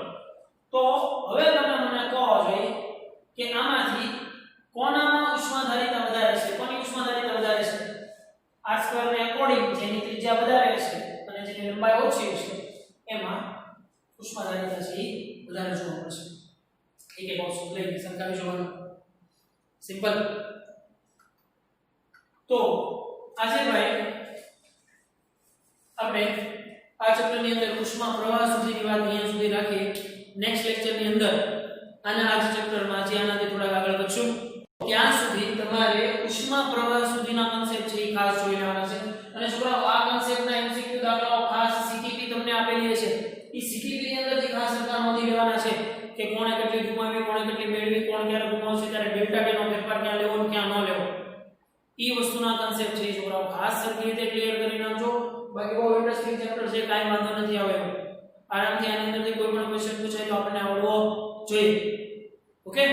તો હવે તમે મને કહો જોઈએ કે આમાંથી કોનામાં ઉષ્માધારિતા વધારે છે કોની ઉષ્માધારિતા વધારે છે r² ને અકોર્ડિંગ જેની ત્રિજ્યા વધારે છે અને જેની લંબાઈ ઓછી છે એમાં ઉષ્માધારિતા છે વધારે જોવા મળશે એક એક બોક્સ લઈને સરખાવી જોવાનું સિમ્પલ તો આજે ભાઈ આપણે આ ચેપ્ટરની અંદર ઉષ્મા પ્રવાહ સુધીની વાત અહીંયા સુધી રાખીએ નેક્સ્ટ લેક્ચરની અંદર આના આ ચેપ્ટરમાં જે આનાથી થોડા આગળ વધશું ત્યાં સુધી તમારે ઉષ્મા પ્રવાહ સુધીના કોન્સેપ્ટ છે એ ખાસ જોઈ લેવાના છે અને છોકરાઓ આ કોન્સેપ્ટના MCQ દાખલાઓ ખાસ CTP તમને આપેલી છે એ CTP ની અંદર જે ખાસ સરકાર નોંધી લેવાના છે કે કોણે કેટલી ગુમાવી કોણે કેટલી મેળવી કોણ ક્યારે ગુમાવશે ત્યારે ડેલ્ટા T નો ફેરફાર ક્યાં લેવો અને ક્યાં ન લેવો એ વસ્તુના કોન્સેપ્ટ છે છોકરાઓ ખાસ સરખી રીતે ક્લિયર કરી નાખજો બાકી બહુ ઇન્ટરેસ્ટિંગ ચેપ્ટર છે કાઈ વાંધો નથી આવે આરામથી આની અંદરથી કોઈ પણ ક્વેશ્ચન પૂછાય તો આપણને આવડવો જોઈએ ઓકે